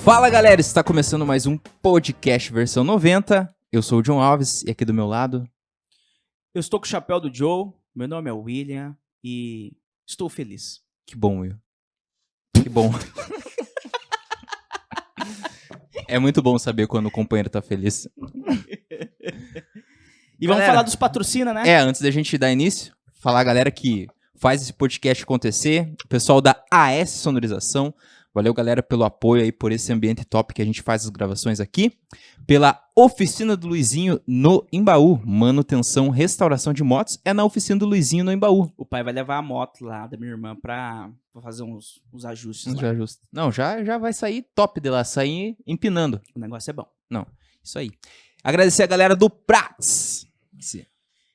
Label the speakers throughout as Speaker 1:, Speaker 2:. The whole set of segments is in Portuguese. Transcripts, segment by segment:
Speaker 1: Fala galera, está começando mais um podcast versão 90. Eu sou o John Alves e aqui do meu lado...
Speaker 2: Eu estou com o chapéu do Joe, meu nome é William e estou feliz.
Speaker 1: Que bom, Will. Que bom. É muito bom saber quando o companheiro tá feliz.
Speaker 2: E vamos falar dos patrocina, né?
Speaker 1: Antes da gente dar início, falar a galera que faz esse podcast acontecer, o pessoal da AS Sonorização. Valeu, galera, pelo apoio aí, por esse ambiente top que a gente faz as gravações aqui. Pela Oficina do Luizinho no Embaú. Manutenção, restauração de motos é na Oficina do Luizinho no Embaú.
Speaker 2: O pai vai levar a moto lá da minha irmã pra fazer uns ajustes lá.
Speaker 1: Não, já vai sair top de lá, sair empinando.
Speaker 2: O negócio é bom.
Speaker 1: Não, isso aí. Agradecer a galera do Prats.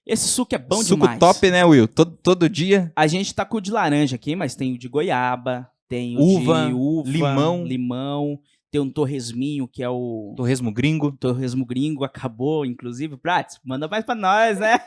Speaker 2: Esse suco é bom
Speaker 1: Suco
Speaker 2: demais.
Speaker 1: top, né, Will? Todo dia.
Speaker 2: A gente tá com o de laranja aqui, mas tem o de goiaba, tem o
Speaker 1: Uva,
Speaker 2: de uva,
Speaker 1: limão.
Speaker 2: Tem um torresminho, que é o
Speaker 1: Torresmo gringo.
Speaker 2: torresmo gringo, acabou, inclusive. Prats, manda mais pra nós, né?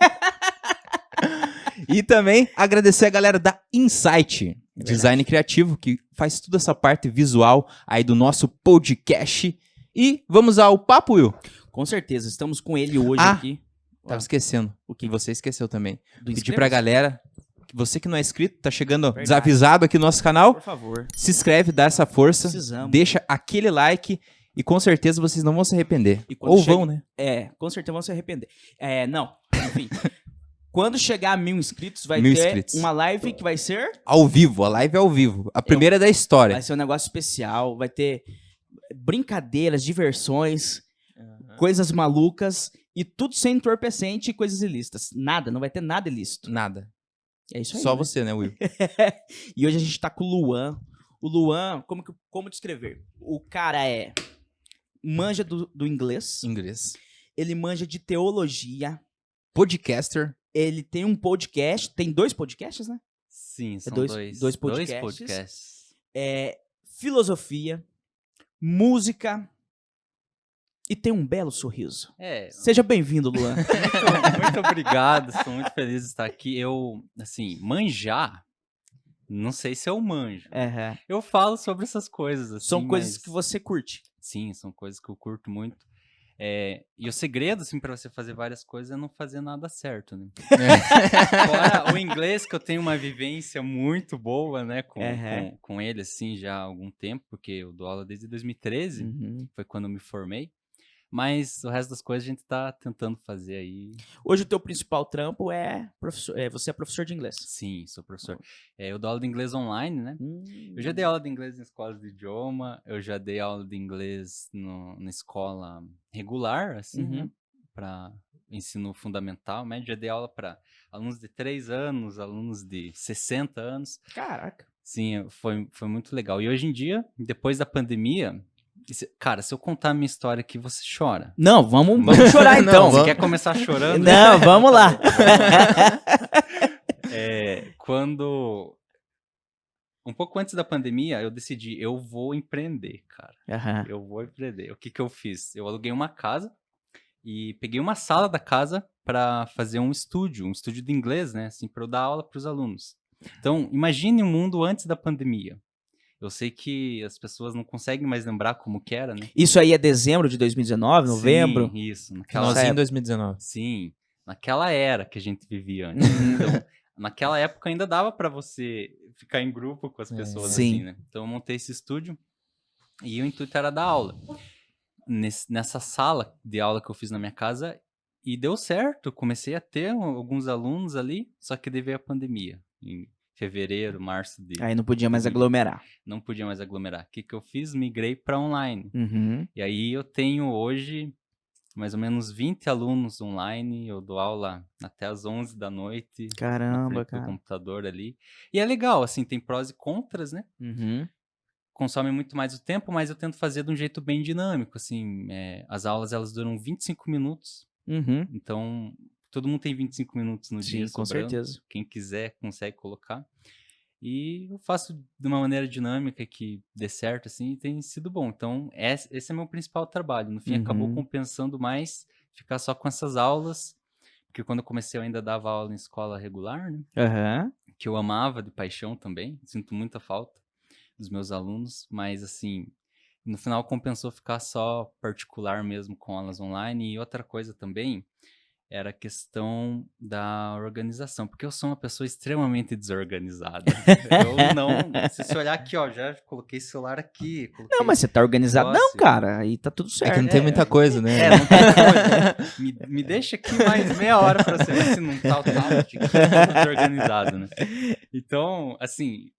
Speaker 1: E também agradecer a galera da Insight, design criativo, que faz toda essa parte visual aí do nosso podcast. E vamos ao papo, Will.
Speaker 2: Com certeza, estamos com ele hoje
Speaker 1: Ah,
Speaker 2: aqui.
Speaker 1: Tava esquecendo.
Speaker 2: O
Speaker 1: Que
Speaker 2: que?
Speaker 1: você esqueceu também.
Speaker 2: Do
Speaker 1: Pedir
Speaker 2: inscreva-se?
Speaker 1: pra galera, que você que não é inscrito, tá chegando
Speaker 2: Verdade.
Speaker 1: desavisado aqui no nosso canal,
Speaker 2: Por favor.
Speaker 1: se inscreve, dá essa força,
Speaker 2: Precisamos.
Speaker 1: deixa aquele like e com certeza vocês não vão se arrepender.
Speaker 2: E quando
Speaker 1: Ou
Speaker 2: chega-
Speaker 1: vão, né?
Speaker 2: Com certeza vão se arrepender. Não, enfim. Quando chegar a 1.000 inscritos, vai
Speaker 1: 1.000
Speaker 2: ter
Speaker 1: inscritos.
Speaker 2: uma live que vai ser...
Speaker 1: Ao vivo, a live é ao vivo. A primeira da história.
Speaker 2: Vai ser um negócio especial, vai ter brincadeiras, diversões, coisas malucas e tudo sem entorpecente e coisas ilícitas. Nada, não vai ter nada ilícito.
Speaker 1: Nada.
Speaker 2: É isso aí.
Speaker 1: Só
Speaker 2: né?
Speaker 1: você, né, Will?
Speaker 2: E hoje a gente tá com o Luan. O Luan, como descrever? O cara manja do inglês,
Speaker 1: Inglês.
Speaker 2: ele manja de teologia,
Speaker 1: Podcaster.
Speaker 2: ele tem um podcast, tem 2 podcasts, né?
Speaker 3: Sim, são
Speaker 2: dois podcasts.
Speaker 3: podcasts.
Speaker 2: Filosofia, música e tem um belo sorriso.
Speaker 3: É,
Speaker 2: Seja bem-vindo, Luan.
Speaker 3: muito obrigado, sou muito feliz de estar aqui. Eu, assim, manjar, não sei se eu manjo.
Speaker 2: Aham.
Speaker 3: Eu falo sobre essas coisas, assim,
Speaker 2: São coisas
Speaker 3: mas-
Speaker 2: que você curte.
Speaker 3: Sim, são coisas que eu curto muito. E o segredo, assim, pra você fazer várias coisas é não fazer nada certo, né? Fora o inglês, que eu tenho uma vivência muito boa, né,
Speaker 2: Aham.
Speaker 3: com ele, assim, já há algum tempo, porque eu dou aula desde 2013,
Speaker 2: Uhum.
Speaker 3: foi quando eu me formei. Mas o resto das coisas a gente tá tentando fazer aí.
Speaker 2: Hoje o teu principal trampo você é professor de inglês.
Speaker 3: Sim, sou professor. Eu dou aula de inglês online, né?
Speaker 2: Hum.
Speaker 3: Eu já dei aula de inglês em escolas de idioma, eu já dei aula de inglês na escola regular, assim,
Speaker 2: Uhum.
Speaker 3: né? Para ensino fundamental, médio. Já dei aula para alunos de 3 anos, alunos de 60 anos.
Speaker 2: Caraca.
Speaker 3: Sim, foi muito legal. E hoje em dia, depois da pandemia, cara, se eu contar a minha história aqui, você chora.
Speaker 2: Não, vamos chorar
Speaker 1: Não,
Speaker 2: então.
Speaker 3: Você quer começar chorando?
Speaker 2: Não, vamos lá.
Speaker 3: Quando... Um pouco antes da pandemia, eu decidi, eu vou empreender, cara.
Speaker 2: Aham.
Speaker 3: Eu vou empreender. O que que eu fiz? Eu aluguei uma casa e peguei uma sala da casa para fazer um estúdio de inglês, né? Assim, para eu dar aula para os alunos. Então, imagine o mundo antes da pandemia. Eu sei que as pessoas não conseguem mais lembrar como que era, né?
Speaker 2: Isso aí é dezembro de 2019, novembro?
Speaker 3: Sim, isso. Naquela
Speaker 1: Finalzinho em 2019.
Speaker 3: Sim, naquela era que a gente vivia antes. Então, naquela época ainda dava pra você ficar em grupo com as pessoas,
Speaker 2: Sim.
Speaker 3: assim, né? Então eu montei esse estúdio e o intuito era dar aula. Nessa sala de aula que eu fiz na minha casa e deu certo. Comecei a ter alguns alunos ali, só que veio a pandemia. Em fevereiro, março de...
Speaker 2: Aí não podia mais aglomerar.
Speaker 3: Não podia mais aglomerar. O que que eu fiz? Migrei para online.
Speaker 2: Uhum.
Speaker 3: E aí eu tenho hoje mais ou menos 20 alunos online, eu dou aula até às 11 da noite. Na
Speaker 2: Caramba,
Speaker 3: frente do
Speaker 2: cara.
Speaker 3: computador ali. E é legal, assim, tem prós e contras, né?
Speaker 2: Uhum.
Speaker 3: Consome muito mais o tempo, mas eu tento fazer de um jeito bem dinâmico, assim. As aulas, elas duram 25 minutos,
Speaker 2: Uhum.
Speaker 3: então todo mundo tem 25 minutos no dia
Speaker 2: Sim, com
Speaker 3: sobrando.
Speaker 2: certeza.
Speaker 3: Quem quiser consegue colocar. E eu faço de uma maneira dinâmica que dê certo, assim, e tem sido bom. Então, esse é meu principal trabalho. No fim, acabou
Speaker 2: Uhum.
Speaker 3: compensando mais ficar só com essas aulas, porque quando eu comecei eu ainda dava aula em escola regular, né?
Speaker 2: Aham.
Speaker 3: Que eu amava de paixão também, sinto muita falta dos meus alunos, mas assim, No final compensou ficar só particular mesmo com aulas online. E outra coisa também era a questão da organização, porque eu sou uma pessoa extremamente desorganizada. Eu não... Se você olhar aqui, ó, já coloquei celular aqui.
Speaker 2: Não, mas você tá organizado? Não,
Speaker 3: negócio.
Speaker 2: cara, aí tá tudo
Speaker 1: É
Speaker 2: certo.
Speaker 1: que não tem muita coisa, né?
Speaker 3: Não tem coisa. Me deixa aqui mais meia hora pra você ver se não tá o tablet aqui, tudo desorganizado, né? Então, assim,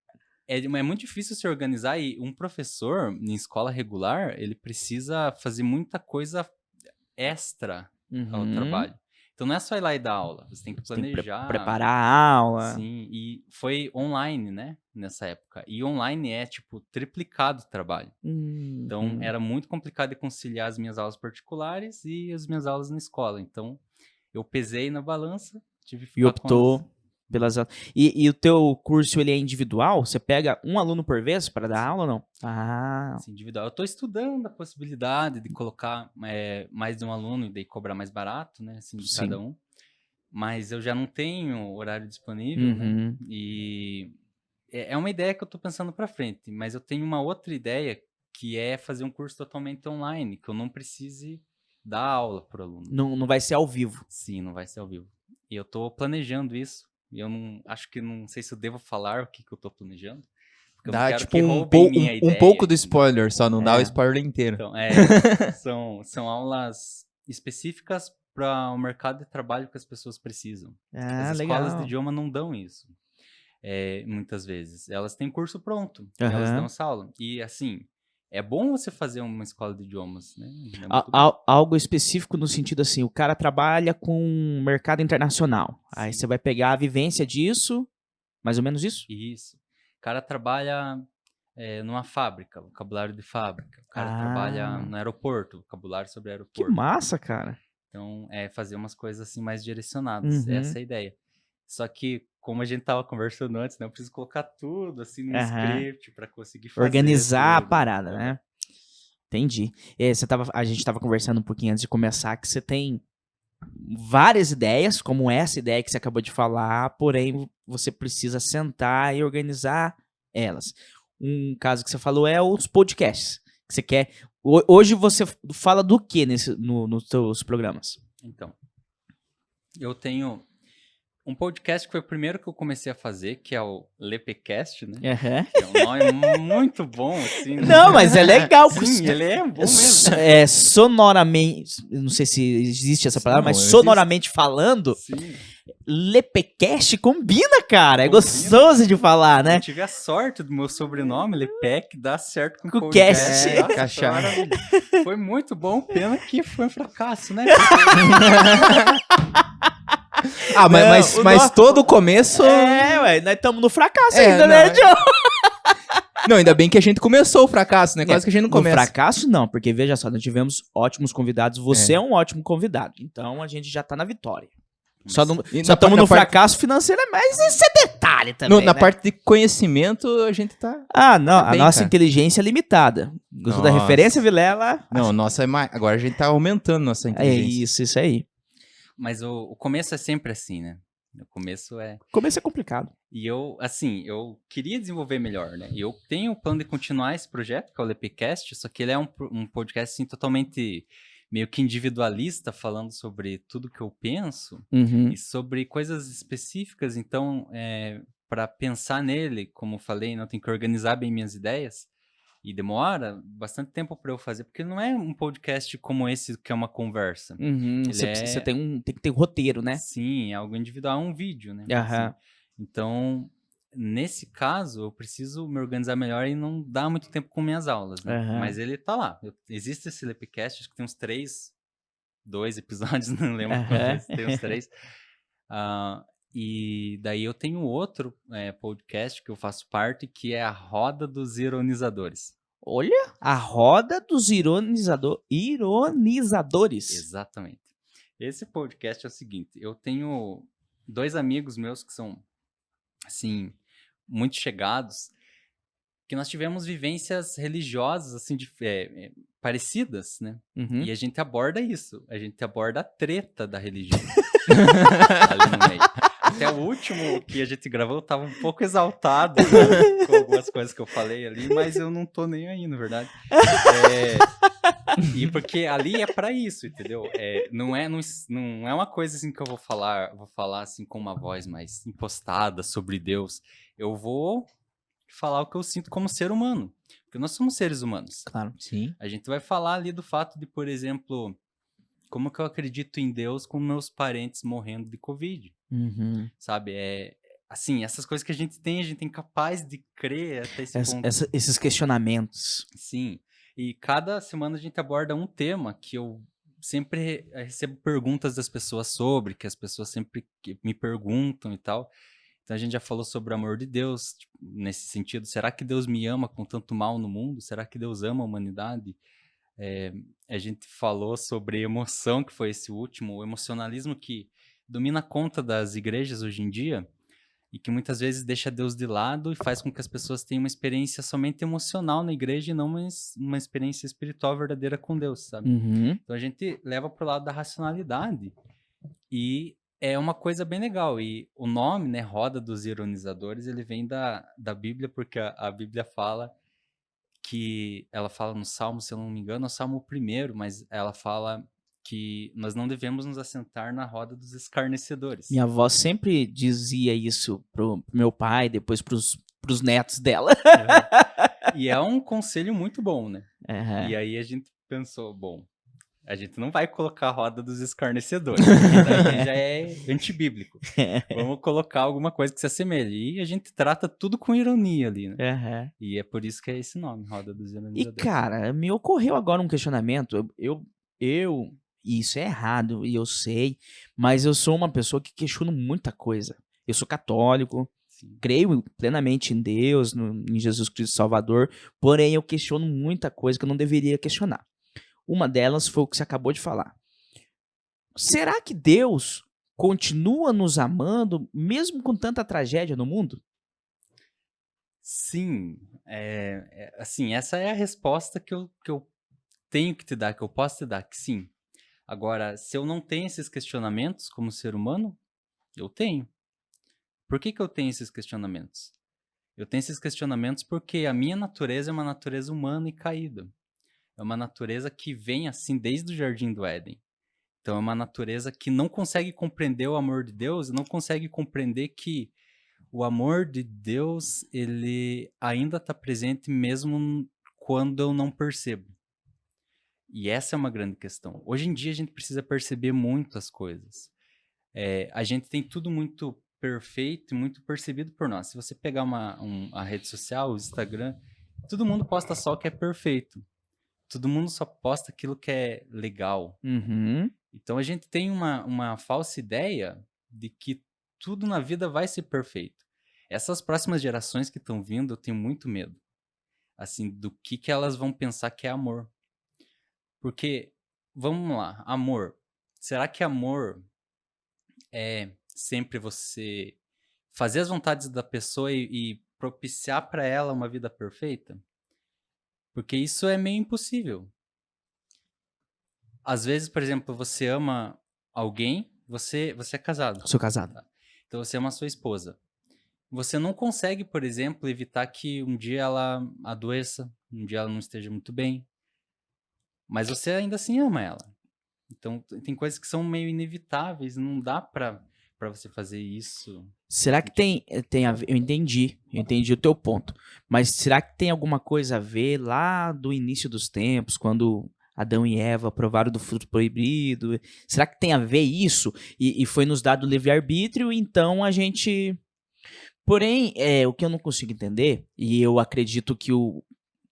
Speaker 3: é muito difícil se organizar e um professor em escola regular, ele precisa fazer muita coisa extra ao
Speaker 2: Uhum.
Speaker 3: trabalho. Então não é só ir lá e dar aula, você tem que
Speaker 2: Tem que
Speaker 3: planejar.
Speaker 2: preparar a aula.
Speaker 3: Sim, e foi online, né, nessa época. E online é, tipo, triplicado o trabalho. Então, era muito complicado de conciliar as minhas aulas particulares e as minhas aulas na escola. Então, eu pesei na balança, tive que
Speaker 2: E
Speaker 3: ficar
Speaker 2: optou pelas aulas. E o teu curso, ele é individual? Você pega um aluno por vez para dar aula ou não? Ah,
Speaker 3: assim, individual. Eu estou estudando a possibilidade de colocar mais de um aluno e daí cobrar mais barato, né, assim, de
Speaker 2: Sim.
Speaker 3: cada um. Mas eu já não tenho horário disponível, né?
Speaker 2: uhum.
Speaker 3: E é uma ideia que eu tô pensando para frente, mas eu tenho uma outra ideia que é fazer um curso totalmente online, que eu não precise dar aula pro aluno.
Speaker 2: Não vai ser ao vivo.
Speaker 3: Sim, não vai ser ao vivo. E eu tô planejando isso. E eu não sei se eu devo falar o que eu tô planejando, porque eu não
Speaker 1: Dá
Speaker 3: quero
Speaker 1: tipo
Speaker 3: que
Speaker 1: um,
Speaker 3: roubem minha
Speaker 1: um
Speaker 3: ideia.
Speaker 1: pouco do
Speaker 3: entendeu?
Speaker 1: spoiler, só não dá o
Speaker 2: É.
Speaker 1: spoiler inteiro.
Speaker 3: Então, são aulas específicas para o mercado de trabalho que as pessoas precisam.
Speaker 2: Ah,
Speaker 3: As escolas
Speaker 2: legal.
Speaker 3: de idioma não dão isso, muitas vezes. Elas têm curso pronto, elas
Speaker 2: Aham.
Speaker 3: dão essa aula. E, assim, é bom você fazer uma escola de idiomas, né? É muito bom.
Speaker 2: Algo específico no sentido assim, o cara trabalha com mercado internacional. Aí
Speaker 3: Sim.
Speaker 2: você vai pegar a vivência disso, mais ou menos isso?
Speaker 3: Isso. O cara trabalha numa fábrica, vocabulário de fábrica. O cara trabalha no aeroporto, vocabulário sobre
Speaker 2: Que
Speaker 3: aeroporto.
Speaker 2: massa, cara.
Speaker 3: Então, fazer umas coisas assim mais direcionadas.
Speaker 2: Uhum.
Speaker 3: Essa é a ideia. Só que, como a gente tava conversando antes, né? Eu preciso colocar tudo assim no
Speaker 2: Aham.
Speaker 3: script para conseguir fazer
Speaker 2: Organizar a
Speaker 3: tudo.
Speaker 2: parada, né? Entendi. A gente tava conversando um pouquinho antes de começar que você tem várias ideias, como essa ideia que você acabou de falar, porém você precisa sentar e organizar elas. Um caso que você falou é os podcasts. Que você quer. Hoje você fala do que nos seus programas?
Speaker 3: Então, eu tenho um podcast que foi o primeiro que eu comecei a fazer, que é o Lepecast, né?
Speaker 2: Aham.
Speaker 3: Que é um nome muito bom, assim. né?
Speaker 2: Não, mas é legal.
Speaker 3: Sim, ele é bom mesmo.
Speaker 2: É sonoramente. Não sei se existe essa palavra,
Speaker 1: Não,
Speaker 2: mas
Speaker 1: existe.
Speaker 2: sonoramente falando,
Speaker 3: Sim.
Speaker 2: Lepecast combina, cara. É
Speaker 3: Combina.
Speaker 2: gostoso de falar, né?
Speaker 3: Eu tive a sorte do meu sobrenome, Lepec, dar certo com
Speaker 2: Com
Speaker 3: o podcast.
Speaker 2: cast.
Speaker 3: Nossa,
Speaker 1: Encaixar.
Speaker 3: maravilha. Foi muito bom, pena que foi um fracasso, né?
Speaker 1: Ah,
Speaker 2: Não,
Speaker 1: mas todo o começo...
Speaker 2: Ué, nós estamos no fracasso
Speaker 1: É,
Speaker 2: ainda,
Speaker 1: não,
Speaker 2: né,
Speaker 1: é-
Speaker 2: John?
Speaker 1: Não, ainda bem que a gente começou o fracasso, né? Quase que a gente não
Speaker 2: No
Speaker 1: começa.
Speaker 2: fracasso, não, porque veja só, nós tivemos ótimos convidados. Você é um ótimo convidado. Então a gente já tá na vitória. Só
Speaker 1: E
Speaker 2: estamos
Speaker 1: na
Speaker 2: no
Speaker 1: parte-
Speaker 2: fracasso financeiro, mas esse é detalhe também.
Speaker 1: Na
Speaker 2: né?
Speaker 1: parte de conhecimento, a gente tá...
Speaker 2: Ah, não,
Speaker 1: tá
Speaker 2: a
Speaker 1: bem,
Speaker 2: nossa
Speaker 1: cara.
Speaker 2: inteligência é limitada. Gostou da
Speaker 1: Nossa.
Speaker 2: referência, Vilela?
Speaker 1: Não, nossa é mais... Agora a gente tá aumentando nossa
Speaker 2: É
Speaker 1: inteligência.
Speaker 2: isso aí.
Speaker 3: Mas o começo é sempre assim, né? O começo é...
Speaker 2: Começo é complicado.
Speaker 3: E eu queria desenvolver melhor, né? E eu tenho o plano de continuar esse projeto, que é o Lepecast, só que ele é um podcast, assim, totalmente meio que individualista, falando sobre tudo que eu penso
Speaker 2: Uhum.
Speaker 3: e sobre coisas específicas. Então, para pensar nele, como eu falei, eu tenho que organizar bem minhas ideias. E demora bastante tempo para eu fazer, porque não é um podcast como esse que é uma conversa.
Speaker 2: Uhum.
Speaker 3: Ele
Speaker 2: Você tem que ter um roteiro, né?
Speaker 3: Sim, é algo individual, é um vídeo, né?
Speaker 2: Aham.
Speaker 3: Assim. Então, nesse caso, eu preciso me organizar melhor e não dar muito tempo com minhas aulas, né?
Speaker 2: Aham.
Speaker 3: Mas ele tá lá. Existe esse Lepecast, acho que tem uns 2 episódios, não lembro
Speaker 2: Aham.
Speaker 3: quantos, tem uns 3. E daí eu tenho outro podcast que eu faço parte, que é a Roda dos Ironizadores.
Speaker 2: Olha, a roda dos ironizadores.
Speaker 3: Exatamente. Esse podcast é o seguinte, eu tenho 2 amigos meus que são, assim, muito chegados, que nós tivemos vivências religiosas, assim, parecidas, né?
Speaker 2: Uhum.
Speaker 3: E a gente aborda isso, a gente aborda a treta da religião ali no meio. até o último que a gente gravou, eu tava um pouco exaltado com algumas coisas que eu falei ali, mas eu não tô nem aí, na verdade. E porque ali é pra isso, entendeu? Não é uma coisa assim que eu vou falar assim com uma voz mais impostada sobre Deus. Eu vou falar o que eu sinto como ser humano, porque nós somos seres humanos.
Speaker 2: Claro, sim.
Speaker 3: A gente vai falar ali do fato de, por exemplo, como que eu acredito em Deus com meus parentes morrendo de Covid,
Speaker 2: Uhum.
Speaker 3: sabe? Assim, essas coisas que a gente tem capaz de crer até esse ponto.
Speaker 2: Esses questionamentos.
Speaker 3: Sim, e cada semana a gente aborda um tema que eu sempre recebo perguntas das pessoas sobre, que as pessoas sempre me perguntam e tal. Então a gente já falou sobre o amor de Deus, tipo, nesse sentido, será que Deus me ama com tanto mal no mundo? Será que Deus ama a humanidade? A gente falou sobre emoção, que foi esse último, o emocionalismo que domina conta das igrejas hoje em dia e que muitas vezes deixa Deus de lado e faz com que as pessoas tenham uma experiência somente emocional na igreja e não uma experiência espiritual verdadeira com Deus, sabe?
Speaker 2: Uhum.
Speaker 3: Então a gente leva pro lado da racionalidade e é uma coisa bem legal. E o nome, né, Roda dos Ironizadores, ele vem da Bíblia, porque a Bíblia fala que ela fala no Salmo, se eu não me engano, é o Salmo 1º, mas ela fala que nós não devemos nos assentar na roda dos escarnecedores.
Speaker 2: Minha avó sempre dizia isso pro meu pai, depois pros netos dela.
Speaker 3: E é um conselho muito bom, né?
Speaker 2: Uhum.
Speaker 3: E aí a gente pensou, bom, a gente não vai colocar a roda dos escarnecedores, porque daí já é antibíblico. Vamos colocar alguma coisa que se assemelhe. E a gente trata tudo com ironia ali, né?
Speaker 2: Uhum.
Speaker 3: E é por isso que é esse nome, Roda dos
Speaker 2: E,
Speaker 3: Ironizadores.
Speaker 2: cara, me ocorreu agora um questionamento. E isso é errado, e eu sei, mas eu sou uma pessoa que questiono muita coisa. Eu sou católico,
Speaker 3: Sim.
Speaker 2: creio plenamente em Deus, em Jesus Cristo Salvador, porém eu questiono muita coisa que eu não deveria questionar. Uma delas foi o que você acabou de falar. Será que Deus continua nos amando, mesmo com tanta tragédia no mundo?
Speaker 3: Sim, assim, essa é a resposta que eu tenho que te dar, que eu posso te dar, que sim. Agora, se eu não tenho esses questionamentos como ser humano, eu tenho. Por que eu tenho esses questionamentos? Eu tenho esses questionamentos porque a minha natureza é uma natureza humana e caída. É uma natureza que vem assim desde o Jardim do Éden. Então é uma natureza que não consegue compreender o amor de Deus, não consegue compreender que o amor de Deus, ele ainda está presente mesmo quando eu não percebo. E essa é uma grande questão. Hoje em dia a gente precisa perceber muito as coisas. A gente tem tudo muito perfeito e muito percebido por nós. Se você pegar a rede social, o Instagram, todo mundo posta só o que é perfeito. Todo mundo só posta aquilo que é legal.
Speaker 2: Uhum.
Speaker 3: Então a gente tem uma falsa ideia de que tudo na vida vai ser perfeito. Essas próximas gerações que estão vindo, eu tenho muito medo. Assim, do que elas vão pensar que é amor. Porque, vamos lá, amor. Será que amor é sempre você fazer as vontades da pessoa e propiciar para ela uma vida perfeita? Porque isso é meio impossível. Às vezes, por exemplo, você ama alguém, você é casado.
Speaker 2: Sou casado.
Speaker 3: Tá? Então você ama a sua esposa. Você não consegue, por exemplo, evitar que um dia ela adoeça, um dia ela não esteja muito bem, mas você ainda assim ama ela. Então tem coisas que são meio inevitáveis, não dá pra você fazer isso.
Speaker 2: Será que tem a ver? Eu entendi o teu ponto. Mas será que tem alguma coisa a ver lá do início dos tempos, quando Adão e Eva provaram do fruto proibido? Será que tem a ver isso? E foi nos dado livre-arbítrio, então a gente. Porém, o que eu não consigo entender, e eu acredito que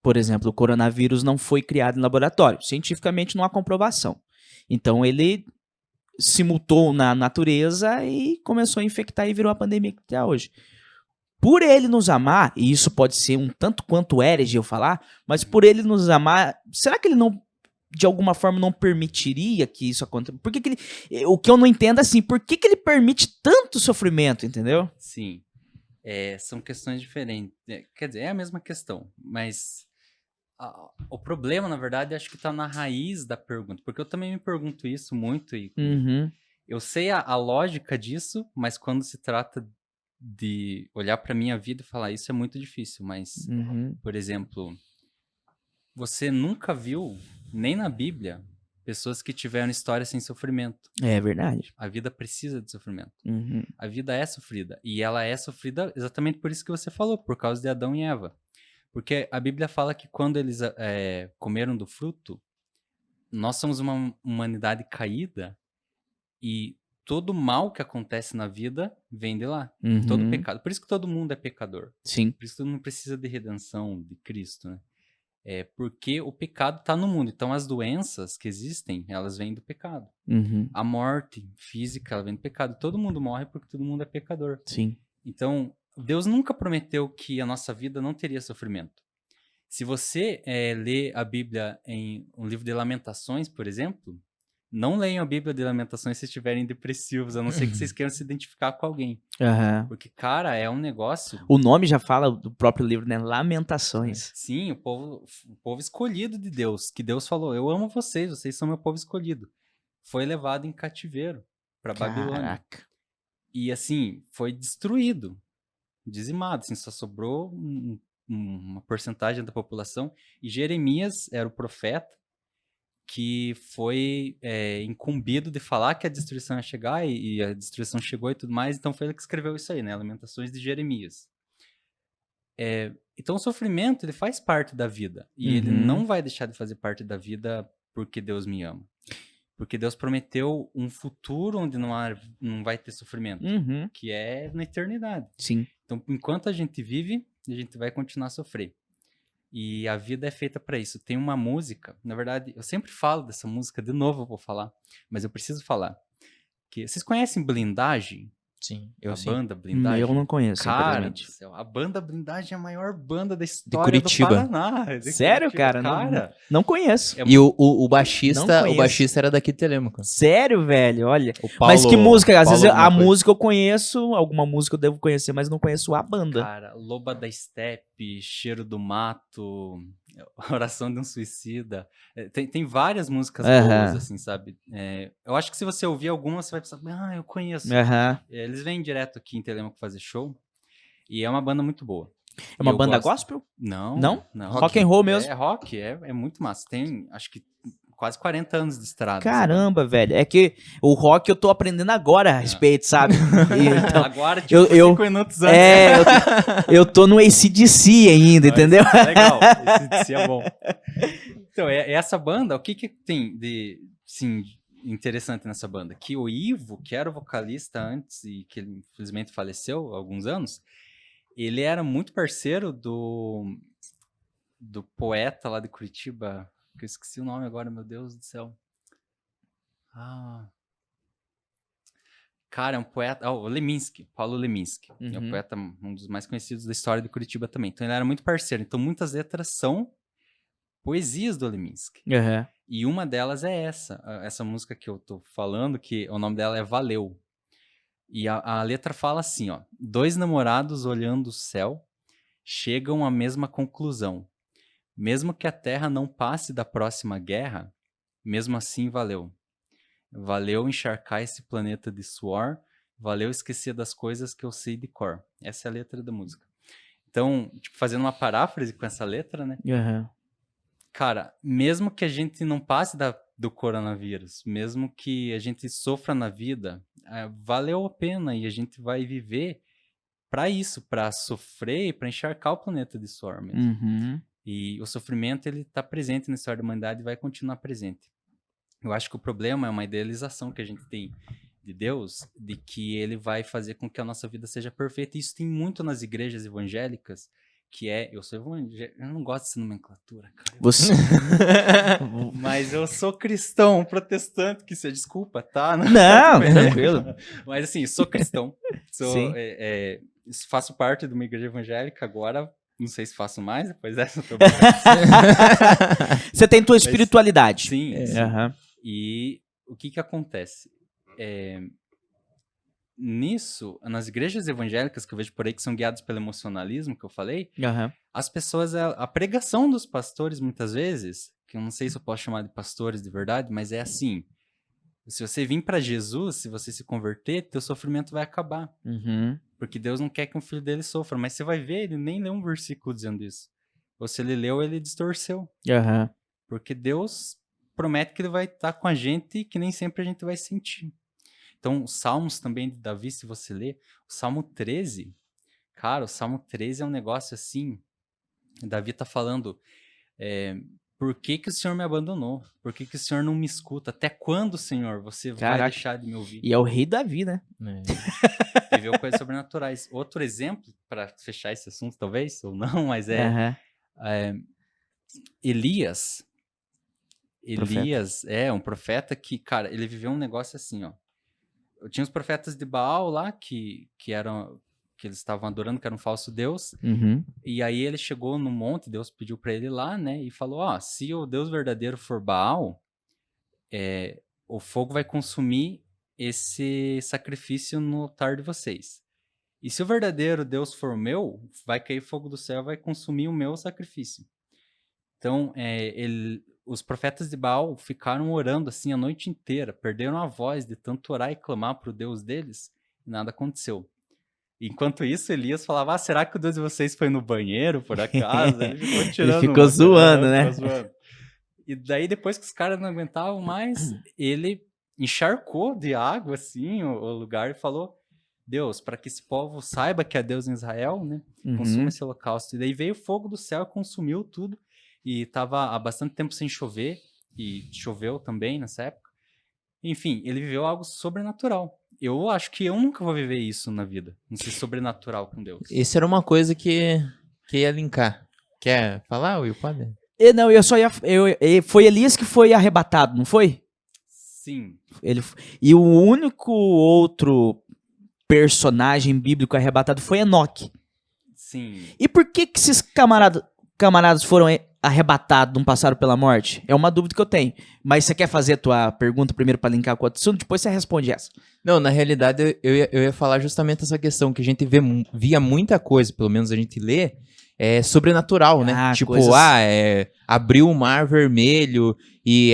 Speaker 2: por exemplo, o coronavírus não foi criado em laboratório. Cientificamente não há comprovação. Então ele se mutou na natureza e começou a infectar e virou a pandemia que está hoje. Por ele nos amar, e isso pode ser um tanto quanto herege eu falar, mas por ele nos amar, será que ele não, de alguma forma, não permitiria que isso aconteça? Por que ele, o que eu não entendo é assim, por que ele permite tanto sofrimento, entendeu?
Speaker 3: Sim. São questões diferentes. Quer dizer, é a mesma questão, mas o problema, na verdade, acho que está na raiz da pergunta, porque eu também me pergunto isso muito e
Speaker 2: Uhum.
Speaker 3: eu sei a lógica disso, mas quando se trata de olhar pra minha vida e falar isso é muito difícil. Mas,
Speaker 2: Uhum.
Speaker 3: por exemplo, você nunca viu, nem na Bíblia, pessoas que tiveram história sem sofrimento.
Speaker 2: É verdade.
Speaker 3: A vida precisa de sofrimento.
Speaker 2: Uhum.
Speaker 3: A vida é sofrida. E ela é sofrida exatamente por isso que você falou, por causa de Adão e Eva. Porque a Bíblia fala que quando eles comeram do fruto, nós somos uma humanidade caída e todo mal que acontece na vida vem de lá. Todo
Speaker 2: Uhum.
Speaker 3: pecado. Por isso que todo mundo é pecador.
Speaker 2: Sim.
Speaker 3: Por isso que todo mundo precisa de redenção de Cristo, né? Porque o pecado está no mundo. Então as doenças que existem, elas vêm do pecado.
Speaker 2: Uhum.
Speaker 3: A morte física, ela vem do pecado. Todo mundo morre porque todo mundo é pecador.
Speaker 2: Sim.
Speaker 3: Então, Deus nunca prometeu que a nossa vida não teria sofrimento. Se você lê a Bíblia em um livro de Lamentações, por exemplo, não leiam a Bíblia de Lamentações se estiverem depressivos, a não ser que vocês queiram se identificar com alguém.
Speaker 2: Aham.
Speaker 3: Porque, cara, é um negócio...
Speaker 2: O nome já fala do próprio livro, né? Lamentações.
Speaker 3: Sim, o povo escolhido de Deus, que Deus falou, eu amo vocês, vocês são meu povo escolhido. Foi levado em cativeiro para Babilônia.
Speaker 2: Caraca.
Speaker 3: E assim, foi destruído, dizimado, assim, só sobrou uma porcentagem da população. E Jeremias era o profeta que foi incumbido de falar que a destruição ia chegar, e a destruição chegou e tudo mais, então foi ele que escreveu isso aí, né? Lamentações de Jeremias. Então o sofrimento, ele faz parte da vida, e ele
Speaker 2: Uhum.
Speaker 3: não vai deixar de fazer parte da vida porque Deus me ama. Porque Deus prometeu um futuro onde não vai ter sofrimento,
Speaker 2: Uhum.
Speaker 3: que é na eternidade.
Speaker 2: Sim.
Speaker 3: Então, enquanto a gente vive, a gente vai continuar a sofrer. E a vida é feita para isso. Tem uma música, na verdade, eu sempre falo dessa música, de novo eu vou falar, mas eu preciso falar. Vocês conhecem Blindagem?
Speaker 1: Sim,
Speaker 3: A banda Blindagem?
Speaker 2: Eu não conheço,
Speaker 3: Cara do
Speaker 2: infelizmente.
Speaker 3: céu, a banda Blindagem é a maior banda da história
Speaker 1: Curitiba.
Speaker 3: do Paraná. De
Speaker 2: Sério,
Speaker 3: Curitiba.
Speaker 2: cara? Não conheço.
Speaker 3: É
Speaker 1: E o
Speaker 2: Não
Speaker 1: baixista,
Speaker 2: conheço.
Speaker 1: o baixista era daqui de Telêmaco.
Speaker 2: Sério, velho? Olha.
Speaker 1: O Paulo,
Speaker 2: Mas que música? Às vezes
Speaker 1: alguma
Speaker 2: a
Speaker 1: coisa.
Speaker 2: música eu conheço, alguma música eu devo conhecer, mas não conheço a banda.
Speaker 3: Cara, Loba da Steppe, Cheiro do Mato, Oração de um Suicida. Tem várias músicas
Speaker 2: Aham.
Speaker 3: boas, assim, sabe? Eu acho que se você ouvir alguma, você vai pensar, eu conheço.
Speaker 2: Aham.
Speaker 3: Eles vêm direto aqui em Telêmaco fazer show, e é uma banda muito boa.
Speaker 2: É uma
Speaker 3: E eu
Speaker 2: banda
Speaker 3: gosto-
Speaker 2: gospel?
Speaker 3: Não,
Speaker 2: Não?
Speaker 3: não.
Speaker 2: Rock and roll mesmo?
Speaker 3: É rock, é muito massa. Tem, acho que, quase 40 anos de estrada. essa banda.
Speaker 2: Caramba, velho. É que o rock eu tô aprendendo agora a respeito, sabe? E, então,
Speaker 3: Agora, tipo,
Speaker 2: eu-
Speaker 3: 5 minutos antes.
Speaker 2: eu tô no AC/DC ainda, entendeu?
Speaker 3: Legal, esse é bom. Então, essa banda, o que tem de sim, interessante nessa banda? Que o Ivo, que era o vocalista antes e que ele infelizmente faleceu há alguns anos, ele era muito parceiro do poeta lá de Curitiba, que eu esqueci o nome agora, meu Deus do céu. Cara, é um poeta. O Leminski, Paulo Leminski. É um
Speaker 2: Uhum.
Speaker 3: poeta, um dos mais conhecidos da história de Curitiba também. Então ele era muito parceiro. Então muitas letras são poesias do Leminski.
Speaker 2: Aham.
Speaker 3: E uma delas é essa música que eu tô falando, que o nome dela é Valeu. E a letra fala assim, ó: 2 namorados olhando o céu chegam à mesma conclusão. Mesmo que a terra não passe da próxima guerra, mesmo assim valeu. Valeu encharcar esse planeta de suor, valeu esquecer das coisas que eu sei de cor. Essa é a letra da música. Então, tipo, fazendo uma paráfrase com essa letra, né?
Speaker 2: Aham.
Speaker 3: Cara, mesmo que a gente não passe do coronavírus, mesmo que a gente sofra na vida, valeu a pena e a gente vai viver para isso, para sofrer e para encharcar o planeta de suor mesmo.
Speaker 2: Uhum.
Speaker 3: E o sofrimento, ele tá presente na história da humanidade e vai continuar presente. Eu acho que o problema é uma idealização que a gente tem de Deus, de que ele vai fazer com que a nossa vida seja perfeita. E isso tem muito nas igrejas evangélicas, que eu sou evangélico, eu não gosto dessa nomenclatura, cara.
Speaker 2: Você...
Speaker 3: Mas eu sou cristão, protestante, que isso é desculpa, tá?
Speaker 2: Não, tranquilo.
Speaker 3: Mas assim, sou cristão,
Speaker 2: Sim.
Speaker 3: faço parte de uma igreja evangélica agora, não sei se faço mais, depois dessa eu tô...
Speaker 2: Você tem tua espiritualidade.
Speaker 3: Sim, sim.
Speaker 2: Aham.
Speaker 3: E o que acontece? Nisso, nas igrejas evangélicas que eu vejo por aí, que são guiadas pelo emocionalismo, que eu falei,
Speaker 2: Aham.
Speaker 3: as pessoas, a pregação dos pastores, muitas vezes, que eu não sei se eu posso chamar de pastores de verdade, mas é assim: Se você vir para Jesus, se você se converter, teu sofrimento vai acabar.
Speaker 2: Uhum.
Speaker 3: Porque Deus não quer que um filho dele sofra. Mas você vai ver, ele nem leu um versículo dizendo isso. Ou se ele leu, ele distorceu.
Speaker 2: Aham.
Speaker 3: Porque Deus promete que ele vai estar com a gente e que nem sempre a gente vai sentir. Então, os Salmos também de Davi, se você ler, o Salmo 13, cara, o Salmo 13 é um negócio assim, Davi tá falando, por que que o Senhor me abandonou? Por que que o Senhor não me escuta? Até quando, Senhor, você vai
Speaker 2: Caraca.
Speaker 3: deixar de me ouvir?
Speaker 2: E é o rei Davi, né?
Speaker 3: Viveu coisas sobrenaturais. Outro exemplo, para fechar esse assunto, talvez, ou não, mas
Speaker 2: Aham.
Speaker 3: Elias.
Speaker 2: Profeta.
Speaker 3: Elias é um profeta que, cara, ele viveu um negócio assim, ó. Tinha os profetas de Baal lá, que eles estavam adorando, que era um falso deus.
Speaker 2: Uhum.
Speaker 3: E aí ele chegou no monte, Deus pediu para ele lá, né? E falou, ó, se o Deus verdadeiro for Baal, o fogo vai consumir esse sacrifício no altar de vocês. E se o verdadeiro Deus for o meu, vai cair fogo do céu e vai consumir o meu sacrifício. Então, os profetas de Baal ficaram orando assim a noite inteira, perderam a voz de tanto orar e clamar para o Deus deles, e nada aconteceu. Enquanto isso, Elias falava, será que o Deus de vocês foi no banheiro, por acaso? Ele ficou tirando.
Speaker 2: Ele ficou zoando, né?
Speaker 3: Ficou zoando. E daí, depois que os caras não aguentavam mais, ele encharcou de água, assim, o lugar e falou, Deus, para que esse povo saiba que é Deus em Israel, né? Consuma esse holocausto. E daí veio fogo do céu e consumiu tudo. E tava há bastante tempo sem chover, e choveu também nessa época. Enfim, ele viveu algo sobrenatural. Eu acho que eu nunca vou viver isso na vida, esse sobrenatural com Deus.
Speaker 1: Isso era uma coisa que ia linkar. Quer falar, Will? Pode?
Speaker 2: Não, eu só ia. Foi Elias que foi arrebatado, não foi?
Speaker 3: Sim.
Speaker 2: E o único outro personagem bíblico arrebatado foi Enoque.
Speaker 3: Sim.
Speaker 2: E por que esses camaradas foram arrebatados, não passaram pela morte? É uma dúvida que eu tenho. Mas você quer fazer a tua pergunta primeiro para linkar com o outro assunto? Depois você responde essa.
Speaker 1: Não, na realidade eu ia falar justamente essa questão, que a gente via muita coisa, pelo menos a gente lê, sobrenatural, né? Tipo,
Speaker 2: coisas-
Speaker 1: abriu o mar vermelho e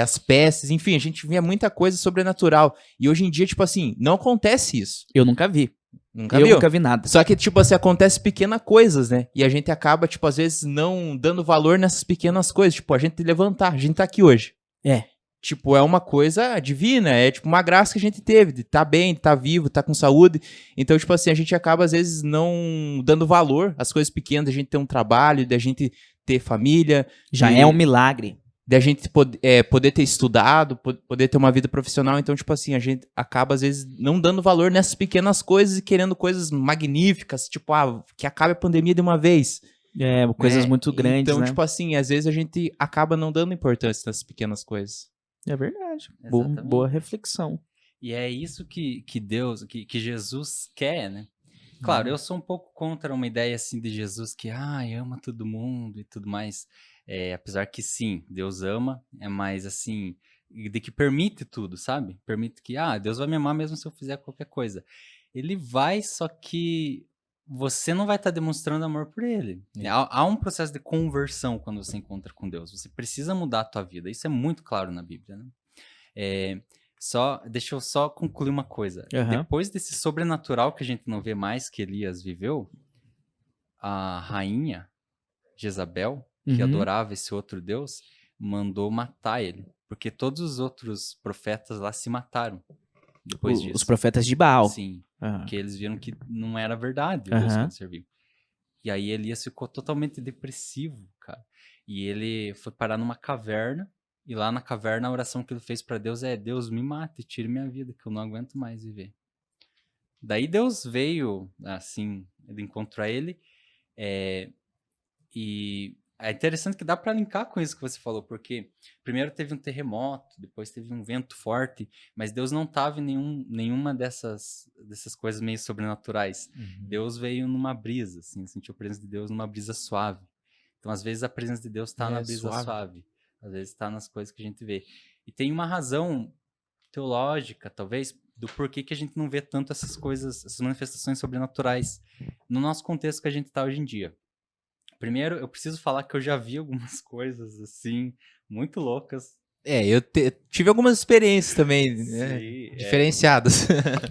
Speaker 1: as pestes, enfim, a gente via muita coisa sobrenatural. E hoje em dia, tipo assim, não acontece isso.
Speaker 2: Eu nunca vi.
Speaker 1: Nunca
Speaker 2: eu
Speaker 1: viu?
Speaker 2: nunca vi nada.
Speaker 1: Só que, tipo assim, acontece pequenas coisas, né? E a gente acaba, tipo, às vezes não dando valor nessas pequenas coisas. Tipo, a gente levantar, a gente tá aqui hoje.
Speaker 2: É.
Speaker 1: Tipo, é uma coisa divina, é tipo uma graça que a gente teve, de estar bem, de estar vivo, de estar com saúde. Então, tipo assim, a gente acaba, às vezes, não dando valor às coisas pequenas, da gente ter um trabalho, da gente ter família.
Speaker 2: Já
Speaker 1: de-
Speaker 2: é um milagre.
Speaker 1: Da gente poder ter estudado, poder ter uma vida profissional. Então, tipo assim, a gente acaba, às vezes, não dando valor nessas pequenas coisas e querendo coisas magníficas, tipo, que acabe a pandemia de uma vez.
Speaker 2: Coisas
Speaker 1: né?
Speaker 2: muito grandes,
Speaker 1: Então,
Speaker 2: né?
Speaker 1: tipo assim, às vezes a gente acaba não dando importância nessas pequenas coisas.
Speaker 2: É verdade.
Speaker 3: Exatamente.
Speaker 2: Boa reflexão.
Speaker 3: E é isso que Deus, que Jesus quer, né? Claro, eu sou um pouco contra uma ideia assim de Jesus que ama todo mundo e tudo mais. Apesar que sim, Deus ama, mas assim, de que permite tudo, sabe? Permite que, Deus vai me amar mesmo se eu fizer qualquer coisa. Ele vai, só que você não vai estar demonstrando amor por ele. Há um processo de conversão quando você encontra com Deus. Você precisa mudar a tua vida. Isso é muito claro na Bíblia, né? Deixa eu só concluir uma coisa.
Speaker 2: Aham.
Speaker 3: Depois desse sobrenatural que a gente não vê mais que Elias viveu, a rainha Jezabel, que
Speaker 2: Uhum.
Speaker 3: adorava esse outro Deus, mandou matar ele. Porque todos os outros profetas lá se mataram depois disso.
Speaker 2: Os profetas de Baal.
Speaker 3: Sim,
Speaker 2: Aham.
Speaker 3: porque eles viram que não era verdade o Deus que
Speaker 2: Aham.
Speaker 3: eles serviam. E aí Elias ficou totalmente depressivo, cara. E ele foi parar numa caverna. E lá na caverna a oração que ele fez pra Deus é: Deus, me mate, tire minha vida, que eu não aguento mais viver. Daí Deus veio, assim, de encontro a ele. E é interessante que dá pra linkar com isso que você falou, porque primeiro teve um terremoto, depois teve um vento forte, mas Deus não estava em nenhuma dessas coisas meio sobrenaturais. Deus veio numa brisa, assim, sentiu a presença de Deus numa brisa suave. Então, às vezes, a presença de Deus está na brisa suave. Às vezes está nas coisas que a gente vê. E tem uma razão teológica, talvez, do porquê que a gente não vê tanto essas coisas, essas manifestações sobrenaturais no nosso contexto que a gente está hoje em dia. Primeiro, eu preciso falar que eu já vi algumas coisas, assim, muito loucas
Speaker 1: Eu tive algumas experiências também, né,
Speaker 3: Sim,
Speaker 1: diferenciadas.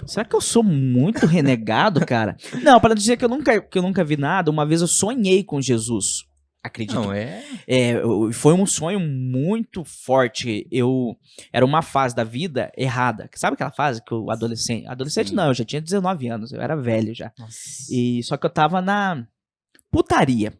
Speaker 2: Será que eu sou muito renegado, cara? Não, para dizer que eu nunca vi nada, uma vez eu sonhei com Jesus. Acredito.
Speaker 1: Não,
Speaker 2: Foi um sonho muito forte. Era uma fase da vida errada. Sabe aquela fase que o adolescente. Adolescente
Speaker 3: Sim.
Speaker 2: não, eu já tinha 19 anos, eu era velho já.
Speaker 1: Nossa.
Speaker 2: Só que eu tava na putaria.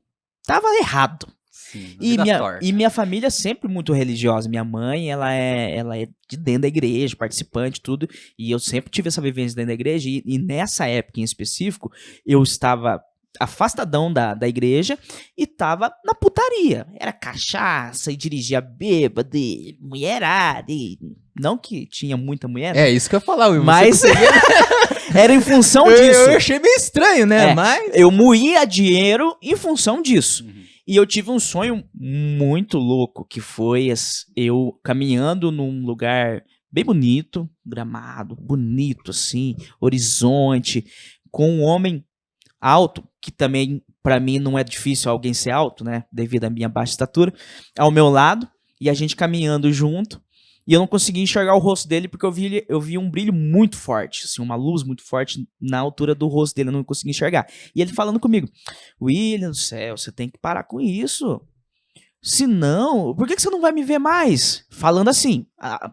Speaker 2: Tava errado.
Speaker 3: Sim,
Speaker 2: E
Speaker 3: vida
Speaker 2: minha,
Speaker 3: torta.
Speaker 2: e minha família é sempre muito religiosa. Minha mãe, ela é de dentro da igreja, participante, tudo. E eu sempre tive essa vivência dentro da igreja. E nessa época em específico, eu estava afastadão da igreja e tava na putaria. Era cachaça e dirigia bêbado, e mulherada. E não que tinha muita mulher,
Speaker 1: É isso que eu ia falar, Will.
Speaker 2: mas
Speaker 1: Você conseguia-
Speaker 2: era em função
Speaker 1: eu,
Speaker 2: disso.
Speaker 1: eu achei meio estranho, né?
Speaker 2: É.
Speaker 1: Mas.
Speaker 2: Eu moía dinheiro em função disso.
Speaker 3: Uhum.
Speaker 2: E eu tive um sonho muito louco, que foi eu caminhando num lugar bem bonito, gramado, bonito assim, horizonte, com um homem alto, que também pra mim não é difícil alguém ser alto, né, devido à minha baixa estatura, ao meu lado, e a gente caminhando junto. E eu não conseguia enxergar o rosto dele porque eu vi um brilho muito forte, assim, uma luz muito forte na altura do rosto dele, eu não conseguia enxergar. E ele falando comigo: William do céu, você tem que parar com isso. Se não, por que você não vai me ver mais? Falando assim,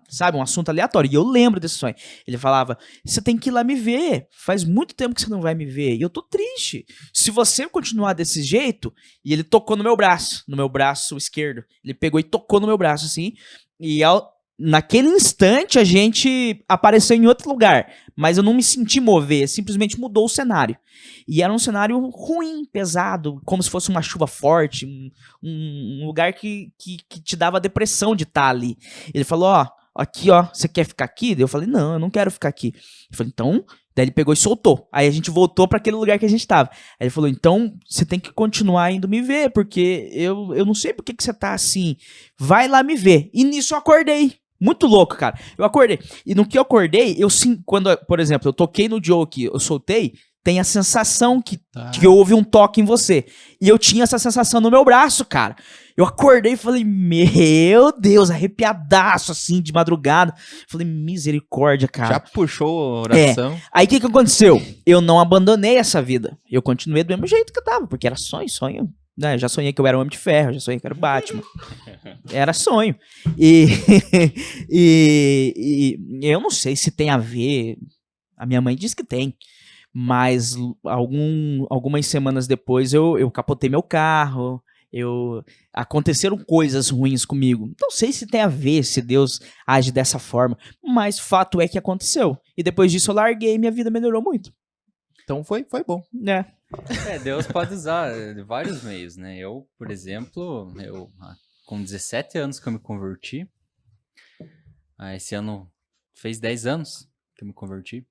Speaker 2: sabe, um assunto aleatório. E eu lembro desse sonho. Ele falava: você tem que ir lá me ver. Faz muito tempo que você não vai me ver. E eu tô triste. Se você continuar desse jeito. E ele tocou no meu braço esquerdo. Ele pegou e tocou no meu braço assim. E naquele instante a gente apareceu em outro lugar, mas eu não me senti mover, simplesmente mudou o cenário. E era um cenário ruim, pesado, como se fosse uma chuva forte, um lugar que te dava depressão de estar ali. Ele falou: ó, aqui ó, você quer ficar aqui? Daí eu falei: não, eu não quero ficar aqui. Eu falei: então... Daí ele pegou e soltou. Aí a gente voltou para aquele lugar que a gente tava. Aí ele falou: então você tem que continuar indo me ver, porque eu não sei por que você tá assim. Vai lá me ver. E nisso eu acordei. Muito louco, cara. Eu acordei. E no que eu acordei, quando, por exemplo, eu toquei no Joe aqui, eu soltei, tem a sensação que houve um toque em você. E eu tinha essa sensação no meu braço, cara. Eu acordei e falei: meu Deus, arrepiadaço, assim, de madrugada. Falei: misericórdia, cara.
Speaker 1: Já puxou a oração.
Speaker 2: Aí o que aconteceu? Eu não abandonei essa vida. Eu continuei do mesmo jeito que eu tava, porque era sonho. Né? Já sonhei que eu era um Homem de Ferro, já sonhei que era o Batman. Era sonho. E eu não sei se tem a ver. A minha mãe diz que tem. Mas algumas semanas depois eu capotei meu carro. Aconteceram coisas ruins comigo. Não sei se tem a ver, se Deus age dessa forma. Mas fato é que aconteceu. E depois disso eu larguei e minha vida melhorou muito.
Speaker 1: Então foi bom.
Speaker 2: Né?
Speaker 3: Deus pode usar vários meios, né? Eu, por exemplo, com 17 anos que eu me converti, esse ano fez 10 anos que eu me converti.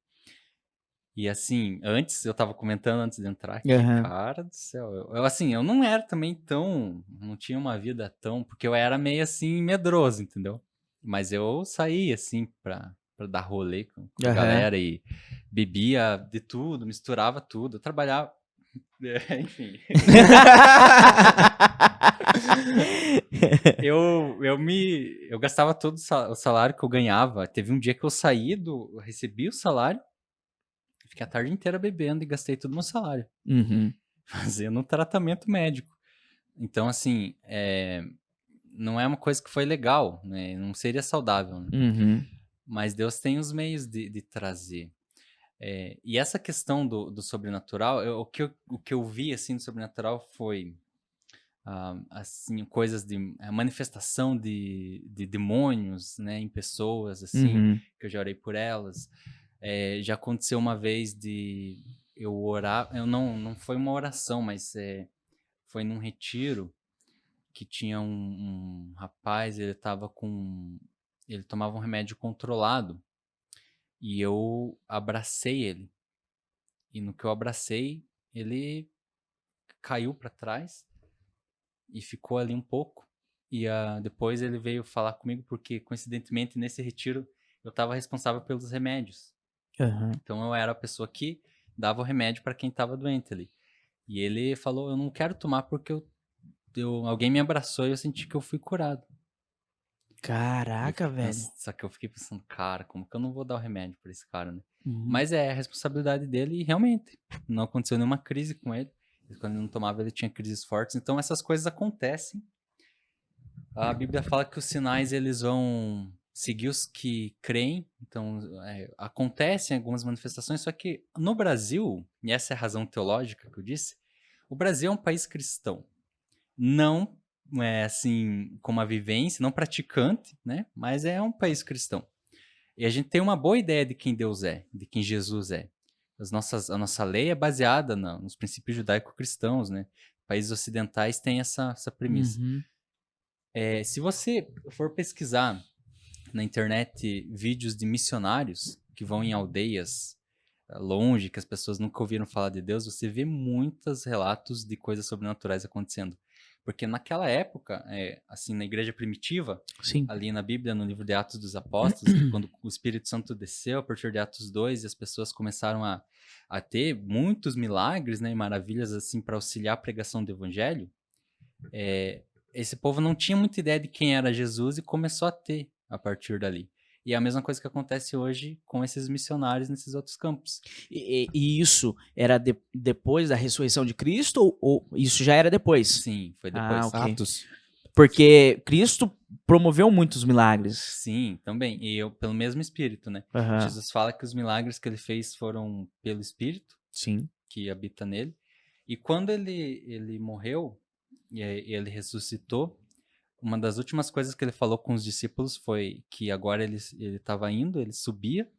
Speaker 3: E assim, eu tava comentando antes de entrar aqui, cara do céu, eu não era também não tinha uma vida porque eu era meio assim, medroso, entendeu? Mas eu saía assim pra dar rolê com a galera e bebia de tudo, misturava tudo, eu trabalhava, enfim. Eu gastava todo o salário que eu ganhava. Teve um dia que eu eu recebi o salário, fiquei a tarde inteira bebendo e gastei todo o meu salário. Fazendo um tratamento médico. Então, assim, não é uma coisa que foi legal, né? Não seria saudável, né? Mas Deus tem os meios de trazer. E essa questão do sobrenatural, o que eu vi, assim, do sobrenatural foi, assim, coisas a manifestação de demônios, né? Em pessoas, assim, que eu já orei por elas. Já aconteceu uma vez de eu orar, não foi uma oração, mas foi num retiro que tinha um rapaz, ele tomava um remédio controlado e eu abracei ele. E no que eu abracei, ele caiu para trás e ficou ali um pouco. E depois ele veio falar comigo porque, coincidentemente, nesse retiro eu estava responsável pelos remédios. Então eu era a pessoa que dava o remédio para quem estava doente ali. E ele falou: eu não quero tomar porque alguém me abraçou e eu senti que eu fui curado.
Speaker 2: Caraca, velho.
Speaker 3: Só que eu fiquei pensando, cara, como que eu não vou dar o remédio pra esse cara, né?
Speaker 2: Uhum.
Speaker 3: Mas é a responsabilidade dele e realmente não aconteceu nenhuma crise com ele. Quando ele não tomava, ele tinha crises fortes. Então essas coisas acontecem. A Bíblia fala que os sinais eles vão seguir os que creem. Então acontecem algumas manifestações, só que no Brasil, e essa é a razão teológica que eu disse, o Brasil é um país cristão. Não é assim, com uma vivência, não praticante, né? Mas é um país cristão. E a gente tem uma boa ideia de quem Deus é, de quem Jesus é. A nossa lei é baseada nos princípios judaico-cristãos, né? Países ocidentais têm essa premissa.
Speaker 2: Uhum.
Speaker 3: Se você for pesquisar na internet vídeos de missionários que vão em aldeias longe, que as pessoas nunca ouviram falar de Deus, você vê muitos relatos de coisas sobrenaturais acontecendo. Porque naquela época, assim, na igreja primitiva,
Speaker 2: Sim.
Speaker 3: ali na Bíblia, no livro de Atos dos Apóstolos, quando o Espírito Santo desceu, a partir de Atos 2, e as pessoas começaram a ter muitos milagres, né, e maravilhas, assim, para auxiliar a pregação do evangelho, esse povo não tinha muita ideia de quem era Jesus e começou a ter a partir dali. E é a mesma coisa que acontece hoje com esses missionários nesses outros campos.
Speaker 2: E isso era depois da ressurreição de Cristo ou isso já era depois?
Speaker 3: Sim, foi depois.
Speaker 2: ok.
Speaker 1: Atos.
Speaker 2: Porque Cristo promoveu muitos milagres.
Speaker 3: Sim, também. E pelo mesmo Espírito, né?
Speaker 2: Aham.
Speaker 3: Jesus fala que os milagres que ele fez foram pelo Espírito
Speaker 2: Sim.
Speaker 3: que habita nele. E quando ele morreu e aí ele ressuscitou, uma das últimas coisas que ele falou com os discípulos foi que agora ele estava indo, ele subia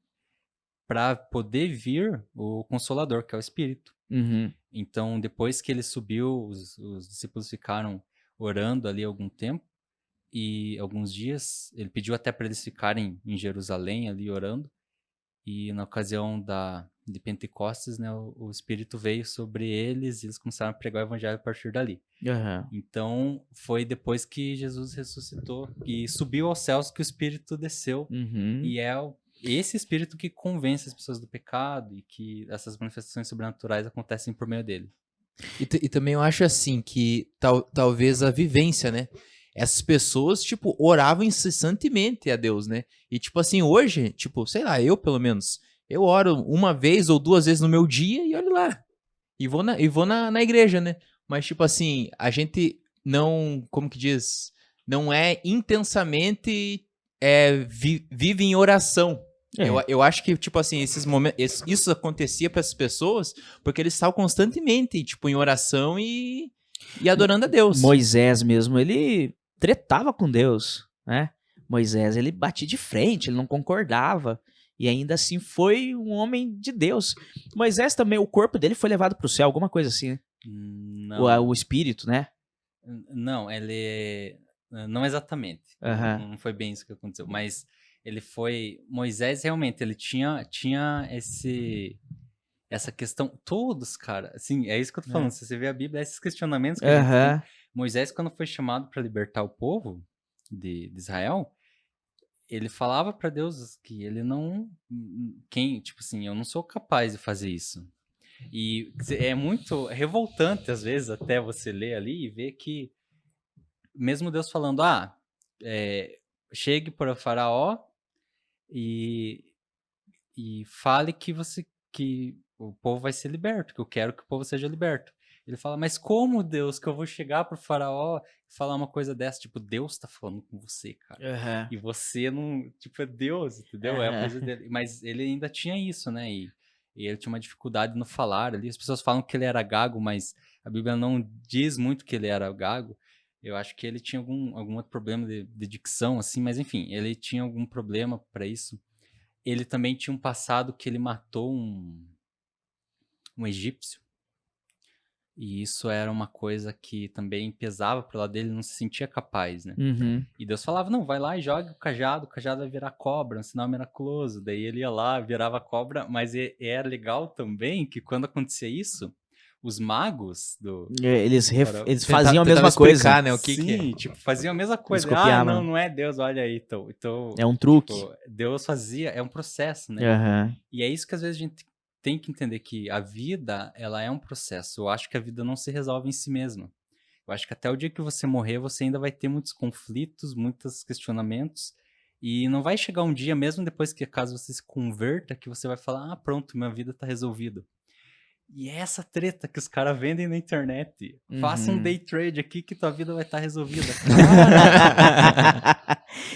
Speaker 3: para poder vir o Consolador, que é o Espírito.
Speaker 2: Uhum.
Speaker 3: Então, depois que ele subiu, os discípulos ficaram orando ali algum tempo e alguns dias. Ele pediu até para eles ficarem em Jerusalém ali orando. E na ocasião de Pentecostes, né, o Espírito veio sobre eles e eles começaram a pregar o evangelho a partir dali.
Speaker 2: Aham.
Speaker 3: Então, foi depois que Jesus ressuscitou e subiu aos céus que o Espírito desceu.
Speaker 2: Uhum.
Speaker 3: E é esse Espírito que convence as pessoas do pecado e que essas manifestações sobrenaturais acontecem por meio dele.
Speaker 1: E também eu acho assim que talvez a vivência, né? Essas pessoas, tipo, oravam incessantemente a Deus, né? E, tipo assim, hoje, tipo, sei lá, eu pelo menos, eu oro uma vez ou duas vezes no meu dia e olho lá. E vou na igreja, né? Mas, tipo assim, a gente não, como que diz? Não é intensamente vive em oração.
Speaker 2: É.
Speaker 1: Eu acho que, tipo assim, esses momentos, isso acontecia para essas pessoas porque eles estavam constantemente, tipo, em oração e adorando a Deus.
Speaker 2: Moisés mesmo, ele tretava com Deus, né? Moisés, ele batia de frente, ele não concordava. E ainda assim foi um homem de Deus. Moisés também, o corpo dele foi levado para o céu, alguma coisa assim, né?
Speaker 3: Não,
Speaker 2: O espírito, né?
Speaker 3: não, não exatamente.
Speaker 2: Aham.
Speaker 3: Não foi bem isso que aconteceu, mas ele foi Moisés realmente, ele tinha essa questão todos, cara, assim, é isso que eu tô falando, se você vê a Bíblia, esses questionamentos que a gente tem.
Speaker 2: Aham.
Speaker 3: Moisés, quando foi chamado para libertar o povo de Israel, ele falava para Deus que ele não, tipo assim, eu não sou capaz de fazer isso. E é muito revoltante às vezes até você ler ali e ver que mesmo Deus falando, chegue para o faraó e fale que o povo vai ser liberto, que eu quero que o povo seja liberto. Ele fala, mas como, Deus, que eu vou chegar pro faraó e falar uma coisa dessa? Tipo, Deus tá falando com você, cara.
Speaker 2: Aham.
Speaker 3: E você não, tipo, é Deus, entendeu? É a coisa dele. Mas ele ainda tinha isso, né? E ele tinha uma dificuldade no falar ali. As pessoas falam que ele era gago, mas a Bíblia não diz muito que ele era gago. Eu acho que ele tinha algum outro problema de dicção, assim, mas enfim, ele tinha algum problema para isso. Ele também tinha um passado que ele matou um egípcio. E isso era uma coisa que também pesava pro lado dele, ele não se sentia capaz, né?
Speaker 2: Uhum.
Speaker 3: E Deus falava, não, vai lá e joga o cajado vai virar cobra, um sinal miraculoso. Daí ele ia lá, virava cobra, mas era legal também que quando acontecia isso, os magos
Speaker 2: Eles
Speaker 1: Tentava
Speaker 2: faziam a mesma coisa.
Speaker 1: explicar, né, o que
Speaker 3: Sim,
Speaker 1: é.
Speaker 3: tipo, faziam a mesma coisa.
Speaker 2: copiavam.
Speaker 3: Não é Deus, olha aí. Então
Speaker 2: É um truque.
Speaker 3: tipo, Deus fazia, é um processo, né?
Speaker 2: Aham.
Speaker 3: E é isso que às vezes a gente tem que entender que a vida, ela é um processo. Eu acho que a vida não se resolve em si mesma. Eu acho que até o dia que você morrer, você ainda vai ter muitos conflitos, muitos questionamentos. E não vai chegar um dia, mesmo depois que caso você se converta, que você vai falar, pronto, minha vida tá resolvida. E é essa treta que os caras vendem na internet. Faça um day trade aqui que tua vida vai estar resolvida.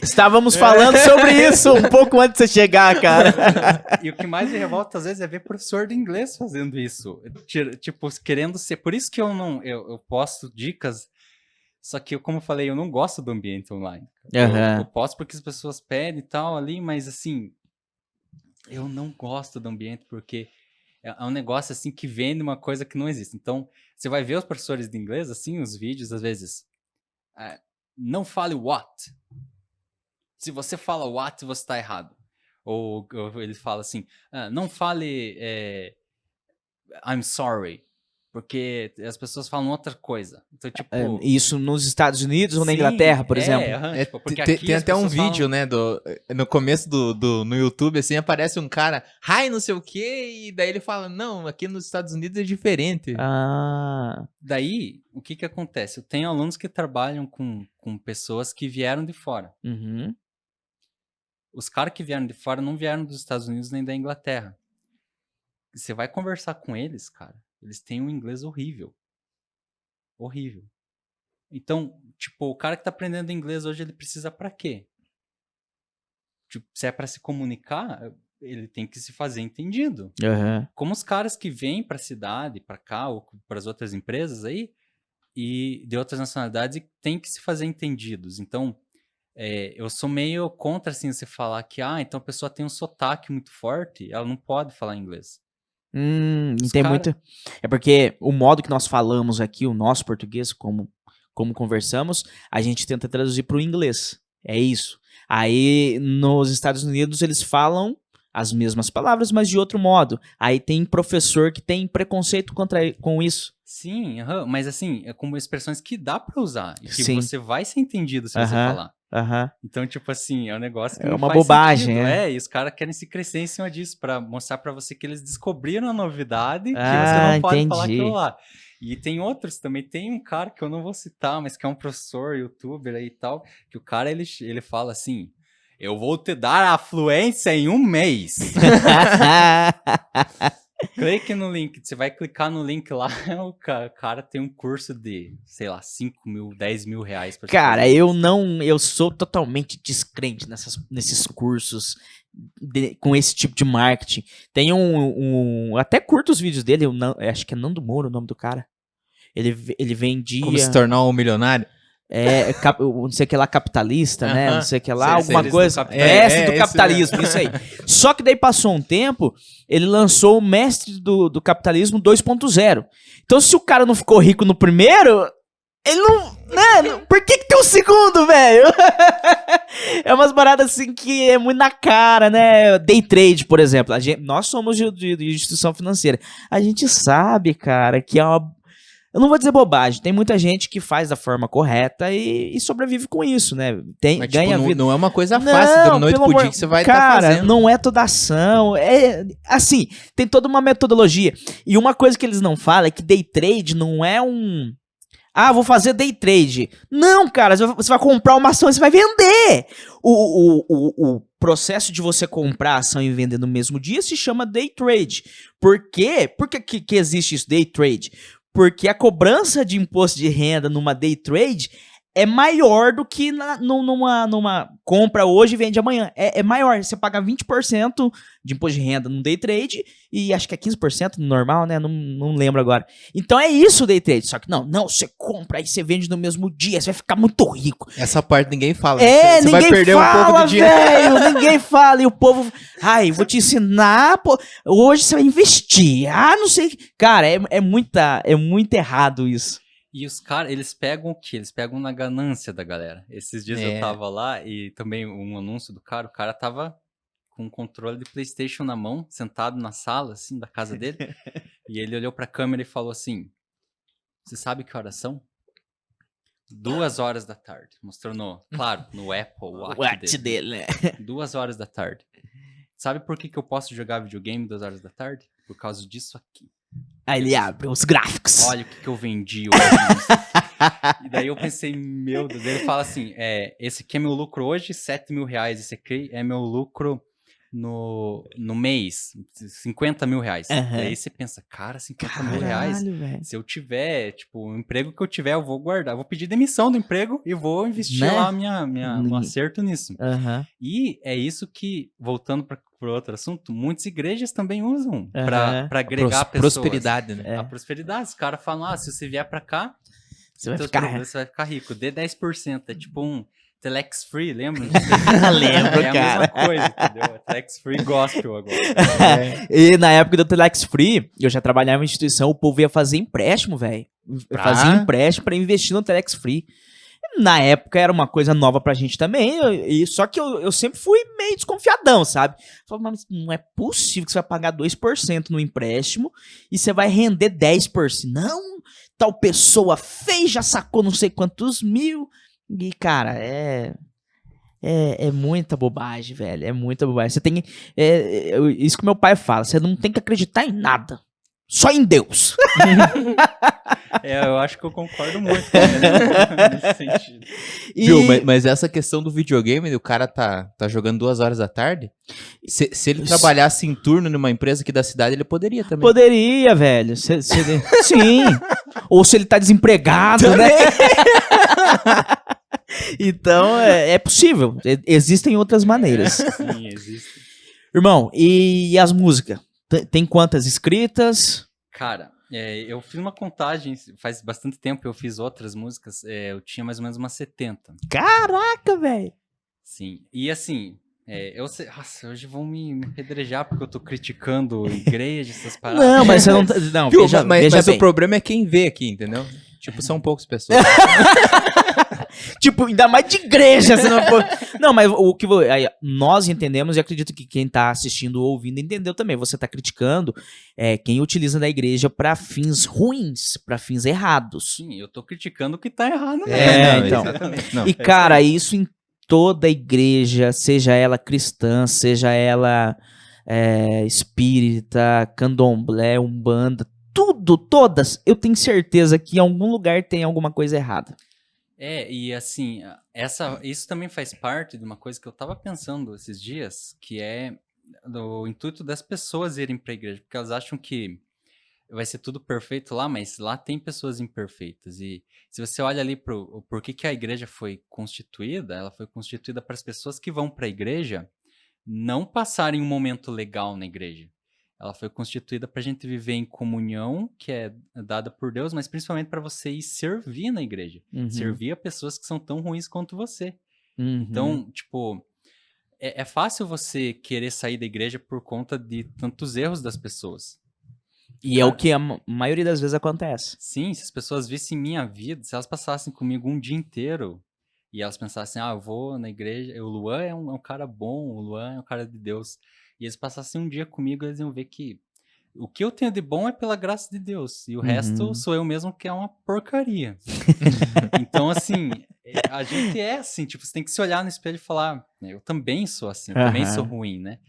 Speaker 2: Estávamos falando sobre isso um pouco antes de você chegar, cara.
Speaker 3: E o que mais me revolta, às vezes, é ver professor de inglês fazendo isso. Tipo, querendo ser... Por isso que eu posto dicas, só que, como eu falei, eu não gosto do ambiente online. Eu posto porque as pessoas pedem e tal ali, mas assim, eu não gosto do ambiente porque... É um negócio, assim, que vende uma coisa que não existe. Então, você vai ver os professores de inglês, assim, os vídeos, às vezes. Não fale what. Se você fala what, você está errado. Ou ele fala assim, não fale I'm sorry. Porque as pessoas falam outra coisa. Então, tipo...
Speaker 2: Isso nos Estados Unidos ou na Inglaterra, por exemplo?
Speaker 3: Tipo, porque aqui
Speaker 1: tem até um vídeo,
Speaker 3: falam...
Speaker 1: né, no começo no YouTube, assim, aparece um cara, hi, não sei o quê, e daí ele fala, não, aqui nos Estados Unidos é diferente.
Speaker 3: Daí, o que acontece? Eu tenho alunos que trabalham com pessoas que vieram de fora. Os caras que vieram de fora não vieram dos Estados Unidos nem da Inglaterra. Você vai conversar com eles, cara, eles têm um inglês horrível. Horrível. Então, tipo, o cara que tá aprendendo inglês hoje, ele precisa pra quê? Tipo, se é pra se comunicar, ele tem que se fazer entendido. Como os caras que vêm pra cidade, pra cá, ou pras outras empresas aí, e de outras nacionalidades, tem que se fazer entendidos. Então, eu sou meio contra, assim, você falar que, então a pessoa tem um sotaque muito forte, ela não pode falar inglês.
Speaker 2: Tem muito. É porque o modo que nós falamos aqui, o nosso português, como conversamos, a gente tenta traduzir para o inglês. É isso. Aí nos Estados Unidos eles falam as mesmas palavras, mas de outro modo. Aí tem professor que tem preconceito com isso.
Speaker 3: Sim, mas assim, é como expressões que dá pra usar. E que você vai ser entendido se você falar. Então, tipo assim, é um negócio que não
Speaker 2: uma
Speaker 3: faz
Speaker 2: bobagem,
Speaker 3: sentido. E os caras querem se crescer em cima disso pra mostrar pra você que eles descobriram a novidade que você não pode falar aquilo lá. E tem outros também. Tem um cara que eu não vou citar, mas que é um professor, youtuber aí e tal, que o cara, ele fala assim, eu vou te dar a fluência em 1 mês. Clique no link, você vai clicar no link lá, o cara tem um curso de, sei lá, 5 mil, 10 mil reais. Pra
Speaker 2: cara, eu sou totalmente descrente nesses cursos com esse tipo de marketing. Tem até curto os vídeos dele, acho que é Nando Moura o nome do cara. Ele vendia...
Speaker 1: Como se tornar um milionário?
Speaker 2: Não sei o que lá, capitalista, né? Não sei o que lá, alguma
Speaker 3: Seres
Speaker 2: coisa.
Speaker 3: do
Speaker 2: Mestre do capitalismo, isso aí. Só que daí passou um tempo, ele lançou o Mestre do Capitalismo 2.0. Então, se o cara não ficou rico no primeiro, ele não... Né? Por que tem um segundo, velho? É umas paradas assim que é muito na cara, né? Day trade, por exemplo. Nós somos de instituição financeira. A gente sabe, cara, que é uma... Eu não vou dizer bobagem, tem muita gente que faz da forma correta e sobrevive com isso, né?
Speaker 1: Mas,
Speaker 2: ganha vida.
Speaker 1: Não é uma coisa fácil, da noite pro dia que você vai estar fazendo.
Speaker 2: Cara, não é toda ação, assim, tem toda uma metodologia. E uma coisa que eles não falam é que day trade não é vou fazer day trade. Não, cara, você vai comprar uma ação e você vai vender. O processo de você comprar a ação e vender no mesmo dia se chama day trade. Por quê? Por que existe isso, day trade? Porque a cobrança de imposto de renda numa day trade é maior do que numa compra hoje e vende amanhã. É maior. Você paga 20% de imposto de renda num day trade e acho que é 15% no normal, né? Não lembro agora. Então é isso o day trade. Só que não, você compra e você vende no mesmo dia, você vai ficar muito rico.
Speaker 1: Essa parte ninguém fala.
Speaker 2: Você
Speaker 1: vai perder um pouco do dinheiro.
Speaker 2: Velho, ninguém fala. E o povo, vou te ensinar, pô, hoje você vai investir. Não sei. Cara, é muito errado isso.
Speaker 3: E os caras, eles pegam o quê? Eles pegam na ganância da galera. Esses dias eu tava lá e também um anúncio do cara, o cara tava com um controle de PlayStation na mão, sentado na sala, assim, da casa dele. E ele olhou pra câmera e falou assim, você sabe que horas são? 2 horas da tarde. Mostrou no Apple Watch
Speaker 2: dele, né?
Speaker 3: 2 horas da tarde. Sabe por que eu posso jogar videogame 2 horas da tarde? Por causa disso aqui.
Speaker 2: Aí ele abre os gráficos.
Speaker 3: Olha o que eu vendi hoje. E daí eu pensei, meu Deus, ele fala assim, esse aqui é meu lucro hoje, R$7.000, esse aqui é meu lucro no mês, R$50.000.
Speaker 2: Aham.
Speaker 3: Daí você pensa, cara, R$50.000,
Speaker 2: velho.
Speaker 3: se eu tiver, tipo, o emprego que eu tiver, eu vou guardar, vou pedir demissão do emprego e vou investir
Speaker 2: Né?
Speaker 3: lá meu acerto nisso.
Speaker 2: Aham.
Speaker 3: E é isso que, voltando para outro assunto, muitas igrejas também usam
Speaker 2: Aham.
Speaker 3: para agregar pessoas.
Speaker 1: Prosperidade, né?
Speaker 3: A prosperidade. Os caras falam, se você vier para cá,
Speaker 2: Você vai
Speaker 3: teus
Speaker 2: ficar...
Speaker 3: problemas, você vai ficar rico. Dê 10%. É tipo um Telex Free, lembra?
Speaker 2: Lembro,
Speaker 3: é a
Speaker 2: cara.
Speaker 3: mesma coisa, entendeu? É Telex Free Gospel agora.
Speaker 2: E na época do Telex Free, eu já trabalhava em instituição, o povo ia fazer empréstimo, velho. Fazia empréstimo pra investir no Telex Free. Na época era uma coisa nova pra gente também, só que eu sempre fui meio desconfiadão, sabe? Falei, mas não é possível que você vai pagar 2% no empréstimo e você vai render 10%. Não, tal pessoa fez, já sacou não sei quantos mil. E, cara, é muita bobagem, velho. É muita bobagem. Você tem. Isso que meu pai fala: você não tem que acreditar em nada. Só em Deus.
Speaker 3: Eu acho que eu concordo muito com ele nesse sentido.
Speaker 1: Viu, mas essa questão do videogame, o cara tá jogando 2 horas da tarde, se ele trabalhasse em turno numa empresa aqui da cidade, ele poderia também.
Speaker 2: Poderia, velho. Sim. Ou se ele tá desempregado, né? Então, é possível. Existem outras maneiras.
Speaker 3: Sim, existe.
Speaker 2: Irmão, e as músicas? Tem quantas escritas?
Speaker 3: Cara, eu fiz uma contagem, faz bastante tempo eu fiz outras músicas, eu tinha mais ou menos umas 70.
Speaker 2: Caraca, velho.
Speaker 3: Sim, e assim, eu sei, nossa, hoje vão me apedrejar porque eu tô criticando igreja, essas paradas.
Speaker 2: Não, mas você não... Não,
Speaker 1: Viu,
Speaker 2: veja
Speaker 1: mas
Speaker 2: bem.
Speaker 1: o problema é quem vê aqui, entendeu? Tipo, são poucas pessoas.
Speaker 2: Tipo, ainda mais de igreja. Você não, pode... Não, mas o que nós entendemos, e acredito que quem tá assistindo ou ouvindo entendeu também. Você tá criticando quem utiliza da igreja pra fins ruins, pra fins errados.
Speaker 3: Sim, eu tô criticando o que tá errado,
Speaker 1: Não,
Speaker 2: então.
Speaker 1: exatamente. Não.
Speaker 2: E, cara, isso em toda igreja, seja ela cristã, seja ela espírita, candomblé, umbanda, tudo, todas, eu tenho certeza que em algum lugar tem alguma coisa errada.
Speaker 3: E assim, isso também faz parte de uma coisa que eu tava pensando esses dias, que é do intuito das pessoas irem pra igreja, porque elas acham que vai ser tudo perfeito lá, mas lá tem pessoas imperfeitas. E se você olha ali por que a igreja foi constituída, ela foi constituída para as pessoas que vão pra igreja não passarem um momento legal na igreja. Ela foi constituída para a gente viver em comunhão, que é dada por Deus, mas principalmente para você ir servir na igreja.
Speaker 2: Uhum.
Speaker 3: Servir a pessoas que são tão ruins quanto você.
Speaker 2: Uhum.
Speaker 3: Então, tipo, é fácil você querer sair da igreja por conta de tantos erros das pessoas.
Speaker 2: E é o que a maioria das vezes acontece.
Speaker 3: Sim, se as pessoas vissem minha vida, se elas passassem comigo um dia inteiro e elas pensassem, eu vou na igreja, o Luan é um cara bom, o Luan é um cara de Deus. E eles passassem um dia comigo, eles iam ver que o que eu tenho de bom é pela graça de Deus. E o resto sou eu mesmo que é uma porcaria. Então, assim, a gente é assim, tipo, você tem que se olhar no espelho e falar, eu também sou assim, eu também sou ruim, né?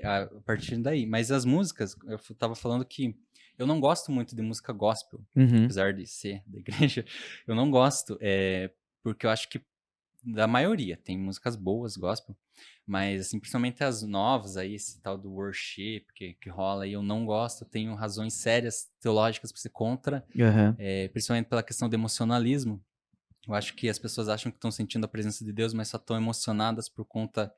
Speaker 3: A partir daí. Mas as músicas, eu tava falando que eu não gosto muito de música gospel, apesar de ser da igreja. Eu não gosto, porque eu acho que da maioria, tem músicas boas, gospel, mas assim, principalmente as novas aí, esse tal do worship que rola aí, eu não gosto, tenho razões sérias teológicas para ser contra, principalmente pela questão do emocionalismo. Eu acho que as pessoas acham que estão sentindo a presença de Deus, mas só estão emocionadas por conta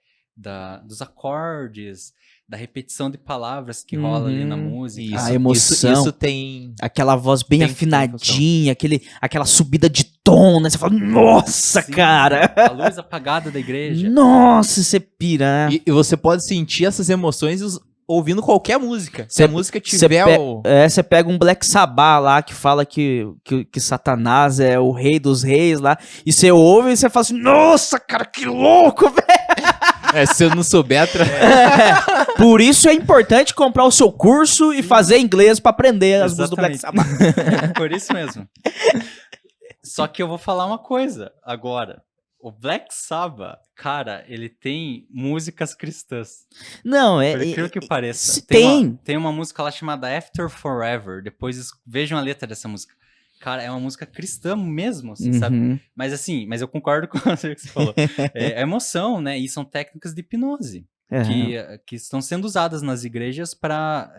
Speaker 3: dos acordes, da repetição de palavras que rola ali na música.
Speaker 2: A emoção.
Speaker 1: Isso tem...
Speaker 2: Aquela voz bem afinadinha, aquela subida de tom, né? Você fala, nossa,
Speaker 3: sim,
Speaker 2: cara!
Speaker 3: A luz apagada da igreja.
Speaker 2: Nossa, você pira.
Speaker 1: E você pode sentir essas emoções ouvindo qualquer música. Se a música tiver
Speaker 2: você pega um Black Sabbath lá que fala que Satanás é o rei dos reis lá, e você ouve e você fala assim, nossa, cara, que louco, velho!
Speaker 1: Se eu não souber...
Speaker 2: Por isso é importante comprar o seu curso e fazer inglês pra aprender as músicas do Black Sabbath.
Speaker 3: Por isso mesmo. Só que eu vou falar uma coisa agora. O Black Sabbath, cara, ele tem músicas cristãs.
Speaker 2: Não,
Speaker 3: Por incrível que pareça.
Speaker 2: Tem
Speaker 3: uma música lá chamada After Forever. Depois vejam a letra dessa música. Cara, é uma música cristã mesmo, assim, sabe?
Speaker 2: Uhum.
Speaker 3: Mas assim, mas eu concordo com você que você falou. É emoção, né? E são técnicas de hipnose que estão sendo usadas nas igrejas para,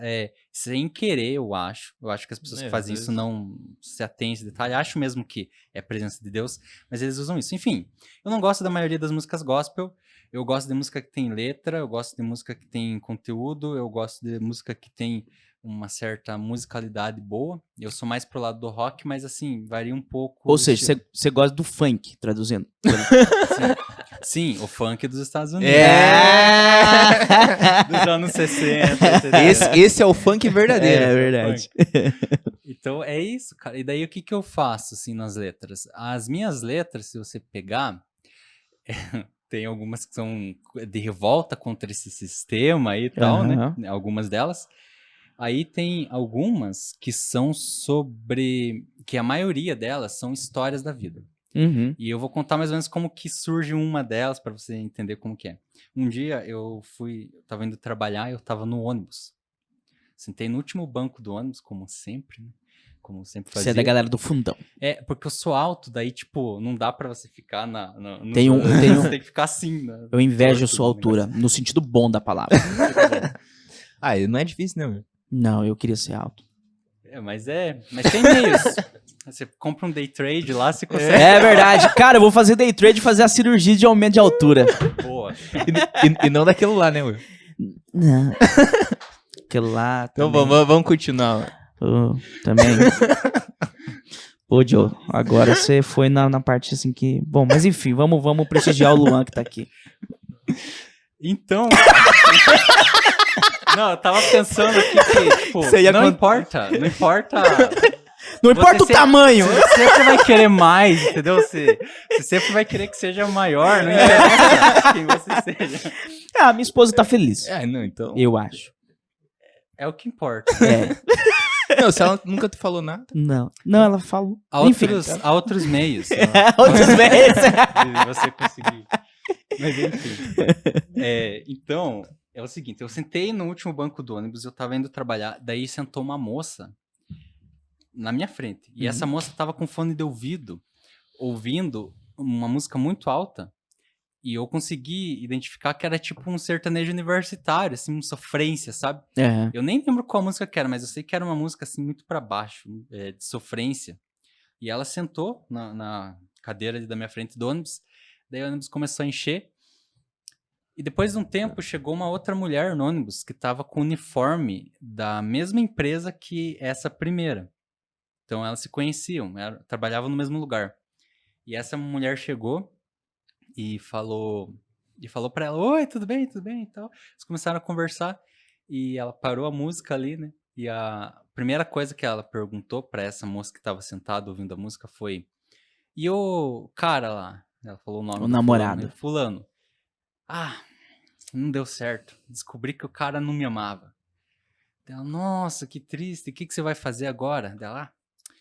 Speaker 3: sem querer, eu acho. Eu acho que as pessoas que
Speaker 1: às
Speaker 3: fazem isso
Speaker 1: vezes.
Speaker 3: não se atêm a esse detalhe. Acho mesmo que é a presença de Deus, mas eles usam isso. Enfim, eu não gosto da maioria das músicas gospel. Eu gosto de música que tem letra, eu gosto de música que tem conteúdo, eu gosto de música que tem uma certa musicalidade boa. Eu sou mais pro lado do rock, mas assim, varia um pouco
Speaker 2: Ou
Speaker 3: o
Speaker 2: seja,
Speaker 3: estilo.
Speaker 2: você gosta do funk, traduzindo.
Speaker 3: Sim, o funk dos Estados Unidos.
Speaker 1: É!
Speaker 3: Dos anos 60, 70.
Speaker 1: Esse é o funk verdadeiro.
Speaker 2: É verdade.
Speaker 3: Então é isso, cara. E daí o que eu faço, assim, nas letras? As minhas letras, se você pegar, tem algumas que são de revolta contra esse sistema e tal,
Speaker 2: Aham.
Speaker 3: né? Algumas delas. Aí tem algumas que são sobre... que a maioria delas são histórias da vida.
Speaker 2: Uhum.
Speaker 3: E eu vou contar mais ou menos como que surge uma delas para você entender como que é. Um dia eu tava indo trabalhar e eu tava no ônibus. Sentei no último banco do ônibus, como sempre, né? Como sempre
Speaker 2: Você
Speaker 3: fazia.
Speaker 2: é da galera do fundão.
Speaker 3: Porque eu sou alto, daí, tipo, não dá pra você ficar no
Speaker 2: Tem um- tem um-
Speaker 3: Você tem que ficar assim, né?
Speaker 2: Eu invejo a
Speaker 3: Torto
Speaker 2: sua
Speaker 3: do
Speaker 2: altura, no sentido bom da palavra.
Speaker 1: Ah, não é difícil, né, meu?
Speaker 2: Não, eu queria ser alto.
Speaker 3: Mas tem meios. Você compra um day trade lá, você consegue.
Speaker 2: É verdade. Cara, eu vou fazer day trade e fazer a cirurgia de aumento de altura.
Speaker 3: Boa.
Speaker 1: E não daquilo lá, né, meu?
Speaker 2: Não. Aquilo lá
Speaker 1: Então
Speaker 2: também.
Speaker 1: vamos continuar.
Speaker 2: Também. Ô, Joe, agora você foi na parte assim que... Bom, mas enfim, vamos prestigiar o Luan que tá aqui.
Speaker 3: Então. Não, eu tava pensando aqui que, tipo,
Speaker 1: Você ia
Speaker 3: não
Speaker 1: cont-
Speaker 3: importa.
Speaker 2: Não importa o
Speaker 3: Você
Speaker 2: tamanho.
Speaker 3: Você sempre vai querer mais, entendeu? Você sempre vai querer que seja maior, não interessa quem você seja.
Speaker 2: Ah, minha esposa tá feliz.
Speaker 1: Não, então.
Speaker 2: Eu acho.
Speaker 3: É o que importa.
Speaker 2: É.
Speaker 1: Não, se ela nunca te falou nada.
Speaker 2: Não, ela falou.
Speaker 3: Há
Speaker 2: Enfim.
Speaker 3: há outros meios.
Speaker 2: Outros meses.
Speaker 3: De você conseguir. Mas enfim. Então, é o seguinte, eu sentei no último banco do ônibus, eu tava indo trabalhar, daí sentou uma moça na minha frente. E essa moça tava com fone de ouvido, ouvindo uma música muito alta, e eu consegui identificar que era tipo um sertanejo universitário, assim, uma sofrência, sabe?
Speaker 2: É.
Speaker 3: Eu nem lembro qual música que era, mas eu sei que era uma música, assim, muito pra baixo, de sofrência. E ela sentou na cadeira ali da minha frente do ônibus, daí o ônibus começou a encher, e depois de um tempo chegou uma outra mulher no ônibus que estava com o uniforme da mesma empresa que essa primeira. Então elas se conheciam, trabalhavam no mesmo lugar. E essa mulher chegou e falou para ela: "Oi, tudo bem e tal". Eles começaram a conversar e ela parou a música ali, né? E a primeira coisa que ela perguntou para essa moça que estava sentada ouvindo a música foi: "E o cara lá?" Ela falou o nome
Speaker 2: O
Speaker 3: do
Speaker 2: namorado.
Speaker 3: fulano. Ah, não deu certo. Descobri que o cara não me amava. Ela, nossa, que triste. O que você vai fazer agora? Dela,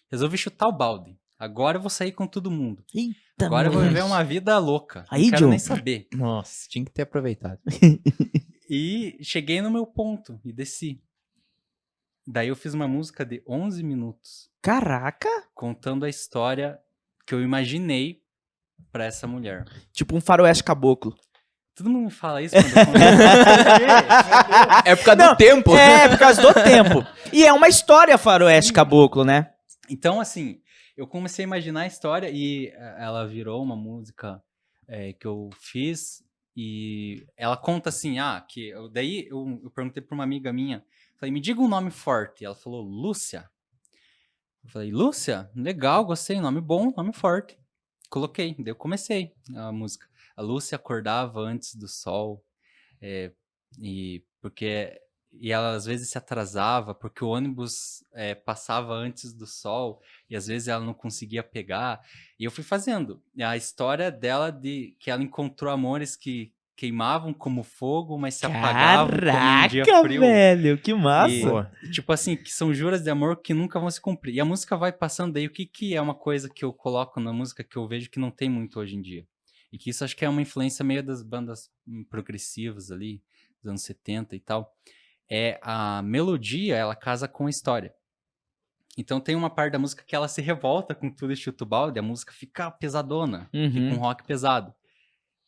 Speaker 3: resolvi chutar o balde. Agora eu vou sair com todo mundo.
Speaker 2: Eita,
Speaker 3: Agora eu vou
Speaker 2: moleque.
Speaker 3: viver uma vida louca.
Speaker 2: Aí,
Speaker 3: Não quero
Speaker 2: John.
Speaker 3: nem saber.
Speaker 1: Nossa, tinha que ter aproveitado.
Speaker 3: E cheguei no meu ponto e desci. Daí eu fiz uma música de 11 minutos
Speaker 2: Caraca.
Speaker 3: contando a história que eu imaginei pra essa mulher.
Speaker 2: Tipo um faroeste caboclo.
Speaker 3: Todo mundo me fala isso quando eu conto. Por quê? Meu Deus.
Speaker 1: É por causa do tempo.
Speaker 2: É, por causa do tempo. E é uma história faroeste caboclo, né?
Speaker 3: Então, assim, eu comecei a imaginar a história e ela virou uma música que eu fiz e ela conta assim, daí eu perguntei pra uma amiga minha, falei, me diga um nome forte. Ela falou, Lúcia. Eu falei, Lúcia? Legal, gostei, nome bom, nome forte. Coloquei, daí eu comecei a música. A Lúcia acordava antes do sol, e ela às vezes se atrasava, porque o ônibus passava antes do sol, e às vezes ela não conseguia pegar. E eu fui fazendo a história dela de que ela encontrou amores que queimavam como fogo, mas se apagavam como um dia
Speaker 2: Caraca,
Speaker 3: frio.
Speaker 2: velho, que massa.
Speaker 3: E, tipo assim, que são juras de amor que nunca vão se cumprir. E a música vai passando, daí o que é uma coisa que eu coloco na música que eu vejo que não tem muito hoje em dia? E que isso acho que é uma influência meio das bandas progressivas ali, dos anos 70 e tal. A melodia, ela casa com a história. Então tem uma parte da música que ela se revolta com tudo e chuta o balde, a música fica pesadona,
Speaker 2: Uhum.
Speaker 3: fica um rock pesado.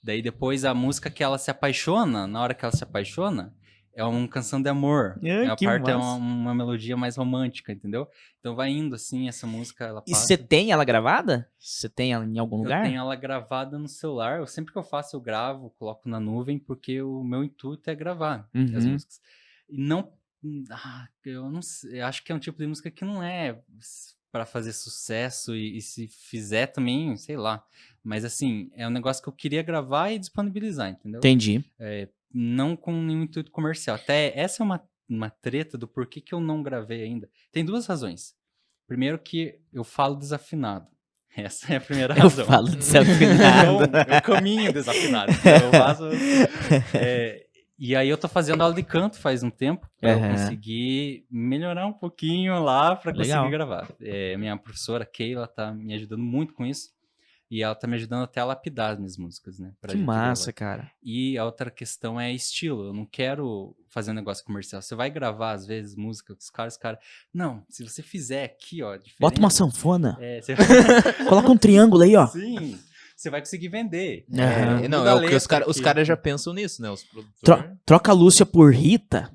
Speaker 3: Daí depois a música que ela se apaixona, na hora que ela se apaixona, é uma canção de amor. A
Speaker 2: Que
Speaker 3: parte é
Speaker 2: massa.
Speaker 3: uma melodia mais romântica, entendeu? Então vai indo assim, essa música, ela
Speaker 2: E
Speaker 3: passa.
Speaker 2: você tem ela gravada? Você tem ela em algum lugar?
Speaker 3: Eu tenho ela gravada no celular. Sempre que eu faço, eu gravo, coloco na nuvem, porque o meu intuito é gravar as
Speaker 2: Uhum.
Speaker 3: músicas. E não. Eu não sei. Eu acho que é um tipo de música que não é pra fazer sucesso e se fizer também, sei lá. Mas assim, é um negócio que eu queria gravar e disponibilizar, entendeu?
Speaker 2: Entendi.
Speaker 3: Não com nenhum intuito comercial. Até essa é uma treta do porquê que eu não gravei ainda. Tem duas razões. Primeiro que eu falo desafinado. Essa é a primeira
Speaker 2: Eu
Speaker 3: razão.
Speaker 2: falo desafinado.
Speaker 3: Então, eu caminho desafinado. Então, eu faço, e aí eu tô fazendo aula de canto faz um tempo, pra eu
Speaker 2: Aham.
Speaker 3: conseguir melhorar um pouquinho lá pra
Speaker 2: Legal.
Speaker 3: conseguir gravar. Minha professora, Keila, tá me ajudando muito com isso. E ela tá me ajudando até a lapidar as minhas músicas, né? pra
Speaker 2: Que
Speaker 3: gente
Speaker 2: massa,
Speaker 3: gravar.
Speaker 2: cara.
Speaker 3: E a outra questão é estilo. Eu não quero fazer um negócio comercial. Você vai gravar, às vezes, música com os caras... Não, se você fizer aqui, ó...
Speaker 2: Bota uma
Speaker 3: diferente,
Speaker 2: sanfona.
Speaker 3: você...
Speaker 2: Coloca um triângulo aí, ó.
Speaker 3: Sim, você vai conseguir vender.
Speaker 2: Aham.
Speaker 1: Não,
Speaker 3: Muda
Speaker 1: é
Speaker 3: a
Speaker 1: o que os
Speaker 3: letra aqui.
Speaker 1: caras já pensam nisso, né? Os produtores.
Speaker 2: Troca a Lúcia por Rita.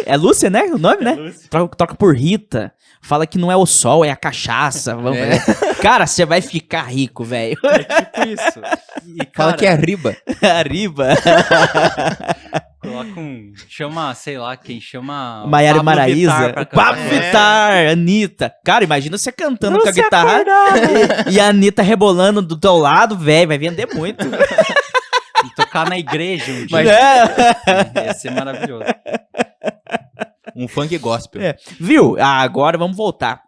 Speaker 2: É Lúcia, né? O nome, né?
Speaker 3: Lúcia.
Speaker 2: Troca por Rita. Fala que não é o sol, é a cachaça. Vamos
Speaker 1: É.
Speaker 2: ver. Cara, você vai ficar rico, velho.
Speaker 3: É tipo isso. E,
Speaker 1: Fala
Speaker 3: cara,
Speaker 1: que é riba.
Speaker 2: Arriba.
Speaker 3: coloca chama, sei lá, quem chama...
Speaker 2: Maiara
Speaker 3: Pablo Vittar
Speaker 2: Maraíza.
Speaker 3: pra cantar.
Speaker 2: Pablo Vittar, Anitta. Cara, imagina você cantando com a guitarra e a Anitta rebolando do teu lado, velho. Vai vender muito.
Speaker 3: E tocar na igreja um dia. Ia ser maravilhoso.
Speaker 1: Um funk gospel.
Speaker 2: É. Viu? Agora vamos voltar.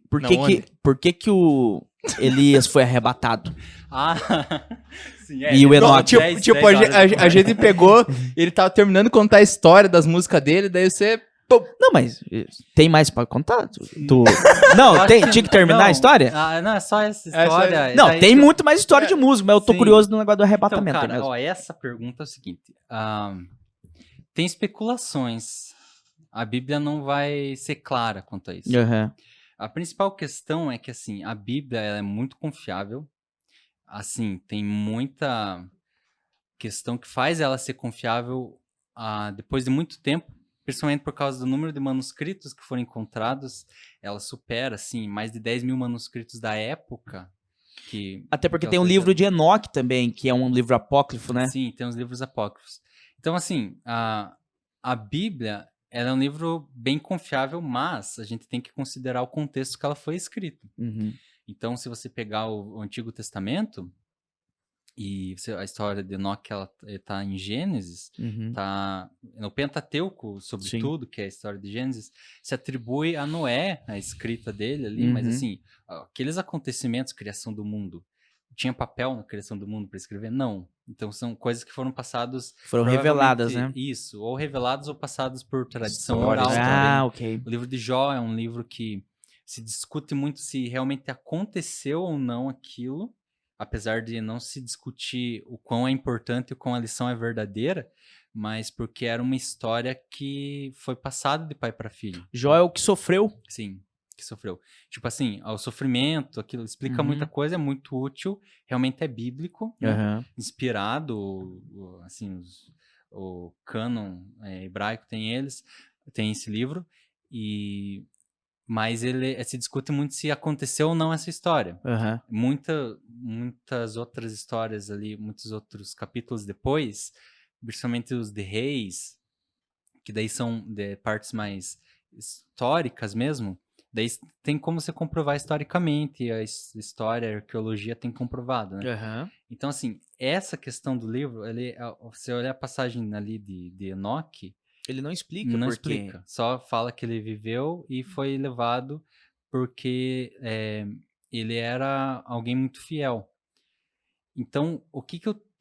Speaker 2: Por
Speaker 1: Na
Speaker 2: que
Speaker 1: onde?
Speaker 2: por que que o Elias foi arrebatado?
Speaker 3: Ah, sim,
Speaker 2: E o
Speaker 1: Não,
Speaker 2: Enoque?
Speaker 1: tipo, a gente pegou, ele tava terminando de contar a história das músicas dele, daí você...
Speaker 2: Não, mas tem mais pra contar? Não, tinha que terminar a história?
Speaker 3: Não, é só essa
Speaker 1: É só
Speaker 3: história.
Speaker 2: Não,
Speaker 3: Daí
Speaker 2: tem
Speaker 3: que-
Speaker 2: muito mais história de música, mas eu tô
Speaker 3: Sim.
Speaker 2: curioso no negócio do
Speaker 3: Então,
Speaker 2: arrebatamento.
Speaker 3: cara,
Speaker 2: mesmo.
Speaker 3: ó, essa pergunta é o seguinte. Tem especulações. A Bíblia não vai ser clara quanto a isso.
Speaker 2: Aham.
Speaker 3: A principal questão é que, assim, a Bíblia ela é muito confiável. Assim, tem muita questão que faz ela ser confiável depois de muito tempo, principalmente por causa do número de manuscritos que foram encontrados. Ela supera, assim, mais de 10 mil manuscritos da época.
Speaker 2: Até porque
Speaker 3: que
Speaker 2: tem um
Speaker 3: ela foi
Speaker 2: livro de Enoque também, que é um livro apócrifo, né?
Speaker 3: Sim, tem os livros apócrifos. Então, assim, a Bíblia ela é um livro bem confiável, mas a gente tem que considerar o contexto que ela foi escrita.
Speaker 2: Uhum.
Speaker 3: Então, se você pegar o Antigo Testamento, e a história de Enoque ela está em Gênesis,
Speaker 2: Uhum.
Speaker 3: tá no Pentateuco,
Speaker 2: Sim.
Speaker 3: sobretudo, que é a história de Gênesis, se atribui a Noé a escrita dele ali, mas
Speaker 2: Uhum.
Speaker 3: assim, aqueles acontecimentos, criação do mundo, tinha papel na criação do mundo para escrever? Não. Então são coisas que foram passadas...
Speaker 2: Foram reveladas, né?
Speaker 3: Isso, ou reveladas ou passadas por tradição
Speaker 1: Histórias.
Speaker 3: oral
Speaker 2: Ah,
Speaker 3: também.
Speaker 2: ok.
Speaker 3: O livro de Jó é um livro que se discute muito se realmente aconteceu ou não aquilo, apesar de não se discutir o quão é importante e o quão a lição é verdadeira, mas porque era uma história que foi passada de pai para filho.
Speaker 2: Jó é o que sofreu.
Speaker 3: Sim, que sofreu. Tipo assim, o sofrimento, aquilo explica
Speaker 2: Uhum.
Speaker 3: muita coisa, é muito útil, realmente é bíblico, né?
Speaker 2: Aham.
Speaker 3: Inspirado, assim, o cânon hebraico tem esse livro, mas ele se discute muito se aconteceu ou não essa história.
Speaker 2: Aham.
Speaker 3: Muitas outras histórias ali, muitos outros capítulos depois, principalmente os de Reis, que daí são de partes mais históricas mesmo, daí tem como você comprovar historicamente, a história, a arqueologia tem comprovado, né?
Speaker 2: Aham.
Speaker 3: Então, assim, essa questão do livro, você olha a passagem ali de Enoque,
Speaker 2: Ele não explica
Speaker 3: não
Speaker 2: por quê.
Speaker 3: explica, só fala que ele viveu e foi levado porque ele era alguém muito fiel. Então,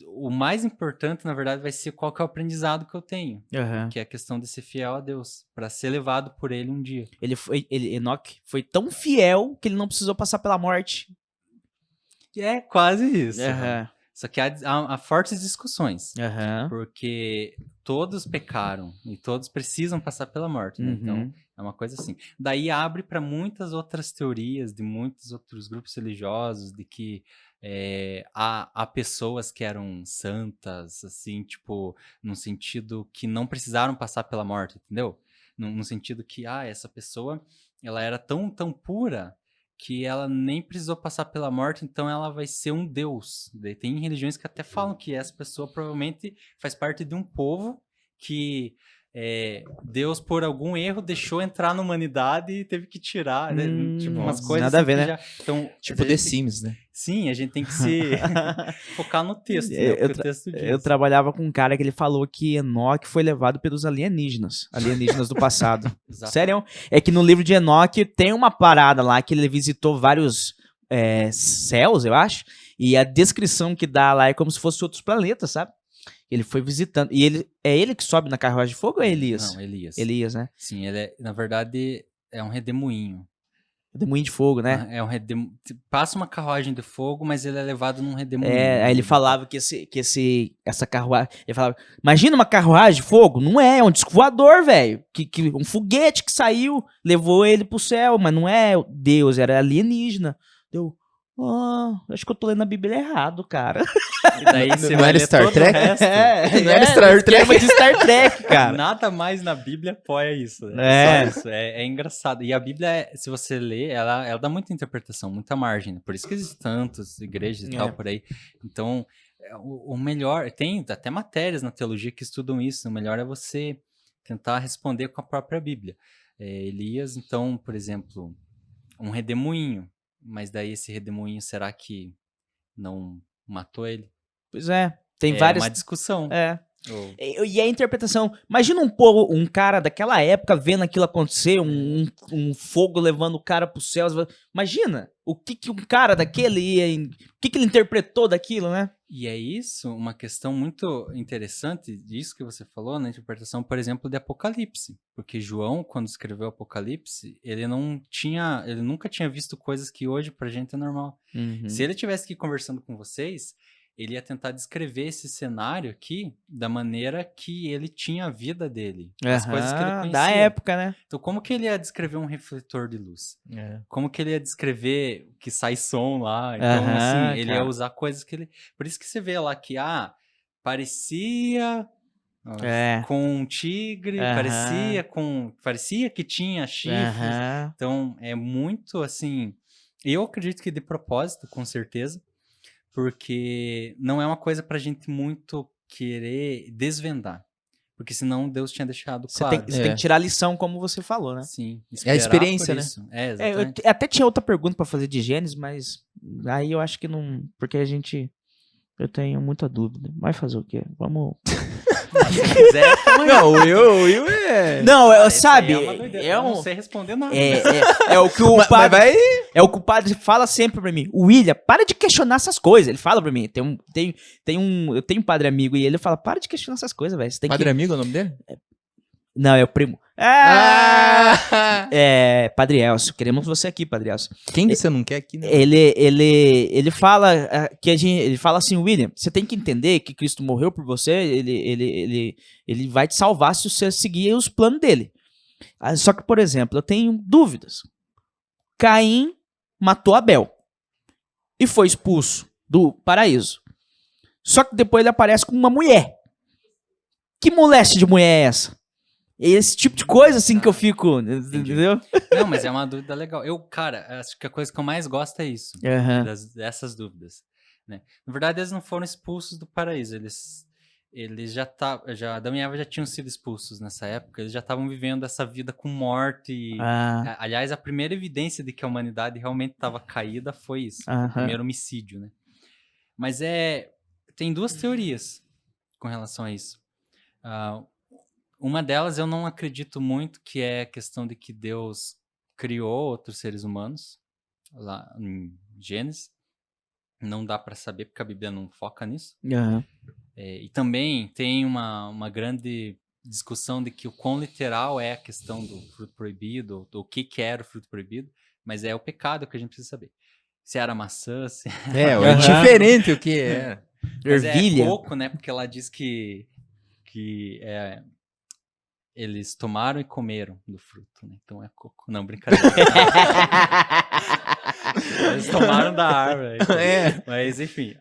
Speaker 3: o mais importante, na verdade, vai ser qual que é o aprendizado que eu tenho,
Speaker 2: Aham.
Speaker 3: que é a questão de ser fiel a Deus, para ser levado por ele um dia.
Speaker 2: Enoque foi tão fiel que ele não precisou passar pela morte.
Speaker 3: É quase isso.
Speaker 2: Aham.
Speaker 3: Só que há fortes discussões,
Speaker 2: Aham.
Speaker 3: porque todos pecaram e todos precisam passar pela morte, né? Então,
Speaker 2: Uhum.
Speaker 3: é uma coisa assim. Daí abre para muitas outras teorias de muitos outros grupos religiosos, de que há pessoas que eram santas, assim, tipo, num sentido que não precisaram passar pela morte, entendeu? No sentido que, essa pessoa, ela era tão pura que ela nem precisou passar pela morte, então ela vai ser um deus. Daí tem religiões que até falam que essa pessoa provavelmente faz parte de um povo que Deus, por algum erro, deixou entrar na humanidade e teve que tirar, né? Tipo, umas
Speaker 1: nossa,
Speaker 3: coisas
Speaker 2: nada a
Speaker 3: assim
Speaker 2: ver,
Speaker 3: que
Speaker 2: né?
Speaker 3: já... Então,
Speaker 1: Tipo The Sims, né?
Speaker 3: sim, a gente tem que se focar no texto, né? O que
Speaker 2: Eu,
Speaker 3: o texto
Speaker 2: eu
Speaker 3: diz.
Speaker 2: trabalhava com um cara que ele falou que Enoque foi levado pelos alienígenas do passado.
Speaker 3: Exato.
Speaker 2: Sério? É que no livro de Enoque tem uma parada lá que ele visitou vários céus, eu acho, e a descrição que dá lá é como se fosse outros planetas, sabe? Ele foi visitando. E ele que sobe na carruagem de fogo ou é Elias?
Speaker 3: Não, Elias.
Speaker 2: Elias, né?
Speaker 3: Sim, ele na verdade, é um redemoinho.
Speaker 2: Demoinho de fogo, né?
Speaker 3: É um passa uma carruagem de fogo, mas ele é levado num redemoinho.
Speaker 2: Aí ele falava que essa carruagem. Ele falava: imagina uma carruagem de fogo? Não é um disco voador, velho. Um foguete que saiu, levou ele pro céu, mas não é Deus, era alienígena. Eu. Acho que eu tô lendo a Bíblia errado, cara.
Speaker 3: E daí você
Speaker 1: Não
Speaker 3: vai
Speaker 1: era
Speaker 3: ler
Speaker 1: Star
Speaker 3: todo
Speaker 1: Trek?
Speaker 3: o resto.
Speaker 1: Não era Star Trek?
Speaker 2: Esquema de Star Trek, cara.
Speaker 3: Nada mais na Bíblia apoia isso.
Speaker 2: É.
Speaker 3: Só isso. É engraçado. E a Bíblia, se você lê, ela dá muita interpretação, muita margem. Né? Por isso que existem tantas igrejas e tal por aí. Então, o melhor... Tem até matérias na teologia que estudam isso. O melhor é você tentar responder com a própria Bíblia. Elias, então, por exemplo, um redemoinho. Mas daí esse redemoinho, será que não matou ele?
Speaker 2: Pois é. Tem
Speaker 3: É
Speaker 2: várias.
Speaker 3: uma discussão. Ou-
Speaker 2: E a interpretação. Imagina um cara daquela época vendo aquilo acontecer, um fogo levando o cara pro céu. Imagina o que um cara daquele ia. O que ele interpretou daquilo, né?
Speaker 3: E é isso, uma questão muito interessante disso que você falou, na interpretação, por exemplo, de Apocalipse. Porque João, quando escreveu Apocalipse, ele nunca tinha visto coisas que hoje pra gente é normal. Se ele tivesse aqui conversando com vocês, ele ia tentar descrever esse cenário aqui da maneira que ele tinha a vida dele, as coisas que ele conhecia.
Speaker 2: Da época, né?
Speaker 3: Então, como que ele ia descrever um refletor de luz? Como que ele ia descrever que sai som lá? Então, assim, ele ia usar coisas que ele... Por isso que você vê lá que, parecia com um tigre, parecia que tinha chifres. Então, é muito, assim... Eu acredito que de propósito, com certeza, porque não é uma coisa pra gente muito querer desvendar. Porque senão Deus tinha deixado claro.
Speaker 2: Você tem que tirar a lição, como você falou, né?
Speaker 3: Sim.
Speaker 1: É a experiência,
Speaker 3: né?
Speaker 1: Exatamente.
Speaker 2: Eu até tinha outra pergunta pra fazer de Gênesis, mas aí eu acho que não... Porque eu tenho muita dúvida. Mas fazer o quê? Vamos...
Speaker 3: Se quiser,
Speaker 1: Não, o Will é...
Speaker 2: Não,
Speaker 3: esse
Speaker 2: sabe?
Speaker 3: aí uma doideira. Eu não sei responder nada.
Speaker 2: É o que o
Speaker 1: Mas
Speaker 2: padre...
Speaker 1: vai...
Speaker 2: É o que o padre fala sempre pra mim. William, para de questionar essas coisas. Ele fala pra mim. Eu tenho um padre amigo e ele fala, para de questionar essas coisas, velho.
Speaker 1: Padre amigo é o nome dele?
Speaker 2: Não, é o primo. Padre Elcio. Queremos você aqui, Padre Elcio.
Speaker 1: Quem que você não quer aqui, né?
Speaker 2: Ele fala ele fala assim, William, você tem que entender que Cristo morreu por você, ele vai te salvar se você seguir os planos dele. Só que, por exemplo, eu tenho dúvidas. Caim matou Abel e foi expulso do paraíso. Só que depois ele aparece com uma mulher. Que moleste de mulher é essa? Esse tipo de coisa, assim, que eu fico... Entendeu?
Speaker 3: Não, mas é uma dúvida legal. Cara, acho que a coisa que eu mais gosto é isso. Dessas dúvidas. Né? Na verdade, eles não foram expulsos do paraíso. Eles Adão e Eva já tinham sido expulsos nessa época. Eles já estavam vivendo essa vida com morte. Aliás, a primeira evidência de que a humanidade realmente estava caída foi isso. O primeiro homicídio, né? Mas tem duas teorias com relação a isso. Uma delas eu não acredito muito, que é a questão de que Deus criou outros seres humanos, lá em Gênesis. Não dá para saber, porque a Bíblia não foca nisso. E também tem uma grande discussão de que o quão literal é a questão do fruto proibido, ou o que era o fruto proibido, mas é o pecado que a gente precisa saber. Se era maçã, se...
Speaker 1: É diferente o que é.
Speaker 3: Mas
Speaker 2: Ervilha?
Speaker 3: é coco, né? Porque ela diz que eles tomaram e comeram do fruto, né? Então é coco. Não, brincadeira. Eles tomaram da árvore. Então.
Speaker 1: É.
Speaker 3: Mas, enfim.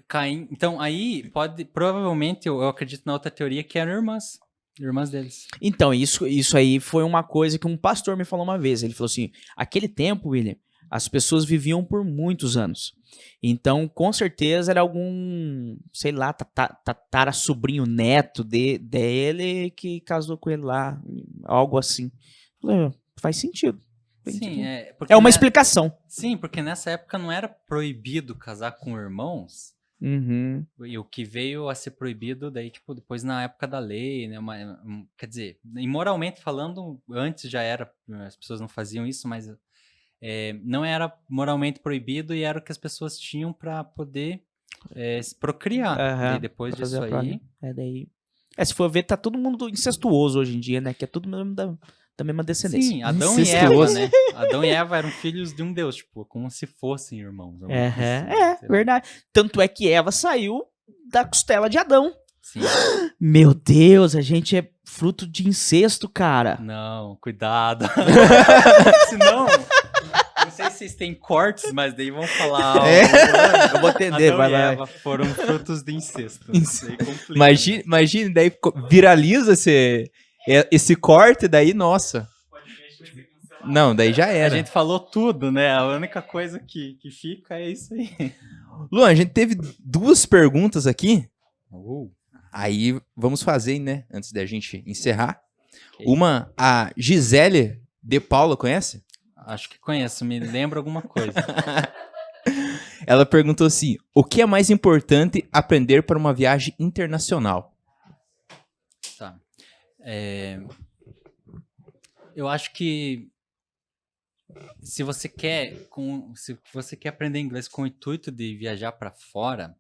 Speaker 3: Caim. Então, aí pode. Provavelmente, eu acredito na outra teoria que eram irmãs. Irmãs deles.
Speaker 2: Então, isso aí foi uma coisa que um pastor me falou uma vez. Ele falou assim: aquele tempo, William, as pessoas viviam por muitos anos. Então, com certeza era algum, sei lá, tatara sobrinho neto dele que casou com ele lá, algo assim. Eu falei, faz sentido.
Speaker 3: Sim,
Speaker 2: É uma explicação.
Speaker 3: Sim, porque nessa época não era proibido casar com irmãos.
Speaker 2: Uhum.
Speaker 3: E o que veio a ser proibido daí, tipo, depois na época da lei, né? Quer dizer, imoralmente falando, antes já era, as pessoas não faziam isso, mas não era moralmente proibido e era o que as pessoas tinham para poder se procriar. Daí depois
Speaker 2: pra fazer
Speaker 3: disso
Speaker 2: a
Speaker 3: aí...
Speaker 2: daí... se for ver, tá todo mundo incestuoso hoje em dia, né? Que é tudo mesmo da mesma descendência.
Speaker 3: Sim, Adão e Eva, né? Adão e Eva eram filhos de um Deus, tipo, como se fossem irmãos.
Speaker 2: Verdade. Tanto é que Eva saiu da costela de Adão.
Speaker 3: Sim.
Speaker 2: Meu Deus, a gente é fruto de incesto, cara.
Speaker 3: Não, cuidado. Senão, não sei se vocês têm cortes, mas daí vão falar algo.
Speaker 2: Eu vou entender,
Speaker 3: Adão e
Speaker 2: vai.
Speaker 3: Eva foram frutos de incesto.
Speaker 1: Imagine, daí viraliza esse corte, daí, nossa. Não, daí já
Speaker 3: A
Speaker 1: era.
Speaker 3: gente falou tudo, né? A única coisa que fica é isso aí.
Speaker 1: Luan, a gente teve 2 perguntas aqui. Aí vamos fazer, né? Antes da gente encerrar. Uma, a Gisele de Paula, conhece?
Speaker 3: Acho que conheço, me lembra alguma coisa.
Speaker 1: Ela perguntou assim: o que é mais importante aprender para uma viagem internacional?
Speaker 3: Tá. Eu acho que se você quer aprender inglês com o intuito de viajar para fora,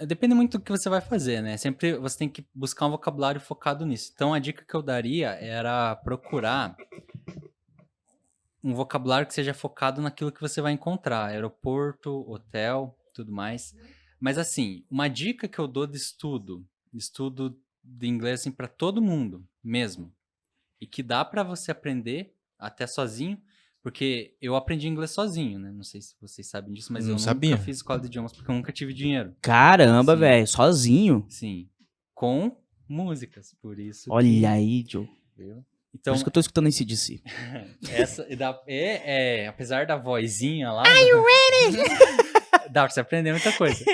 Speaker 3: depende muito do que você vai fazer, né? Sempre você tem que buscar um vocabulário focado nisso. Então, a dica que eu daria era procurar um vocabulário que seja focado naquilo que você vai encontrar. Aeroporto, hotel, tudo mais. Mas, assim, uma dica que eu dou de estudo de inglês assim, para todo mundo mesmo, e que dá para você aprender até sozinho, porque eu aprendi inglês sozinho, né? Não sei se vocês sabem disso, mas
Speaker 1: Não
Speaker 3: eu
Speaker 1: sabia.
Speaker 3: nunca fiz escola de idiomas porque eu nunca tive dinheiro.
Speaker 2: Caramba,
Speaker 3: Sim.
Speaker 2: velho, sozinho.
Speaker 3: Sim. Com músicas, por isso.
Speaker 2: Olha aí, Joe.
Speaker 3: Viu?
Speaker 2: Por
Speaker 3: Então,
Speaker 2: isso que eu tô escutando esse DC.
Speaker 3: apesar da vozinha lá. Are you ready? Dá pra você aprender muita coisa.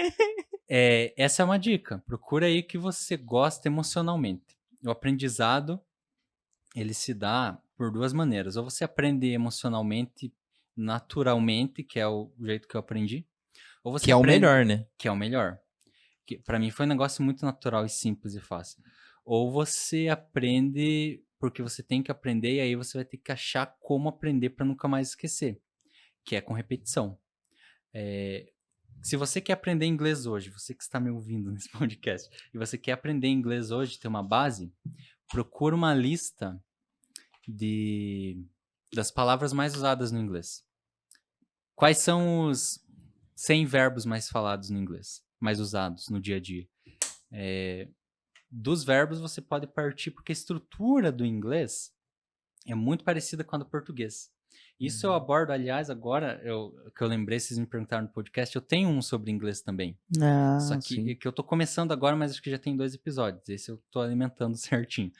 Speaker 3: Essa é uma dica. Procura aí que você gosta emocionalmente. O aprendizado, ele se dá por 2 maneiras. Ou você aprende emocionalmente, naturalmente, que é o jeito que eu aprendi. Ou você
Speaker 1: Que é o melhor, né?
Speaker 3: Que é o melhor. Que para mim foi um negócio muito natural e simples e fácil. Ou você aprende porque você tem que aprender e aí você vai ter que achar como aprender para nunca mais esquecer, que é com repetição. Se você quer aprender inglês hoje, você que está me ouvindo nesse podcast, e você quer aprender inglês hoje, ter uma base, procura uma lista das palavras mais usadas no inglês. Quais são os 100 verbos mais falados no inglês, mais usados no dia a dia? Dos verbos você pode partir, porque a estrutura do inglês é muito parecida com a do português. Isso eu abordo, aliás, agora, que eu lembrei, vocês me perguntaram no podcast, eu tenho um sobre inglês também. Só que eu tô começando agora, mas acho que já tem 2 episódios. Esse eu tô alimentando certinho.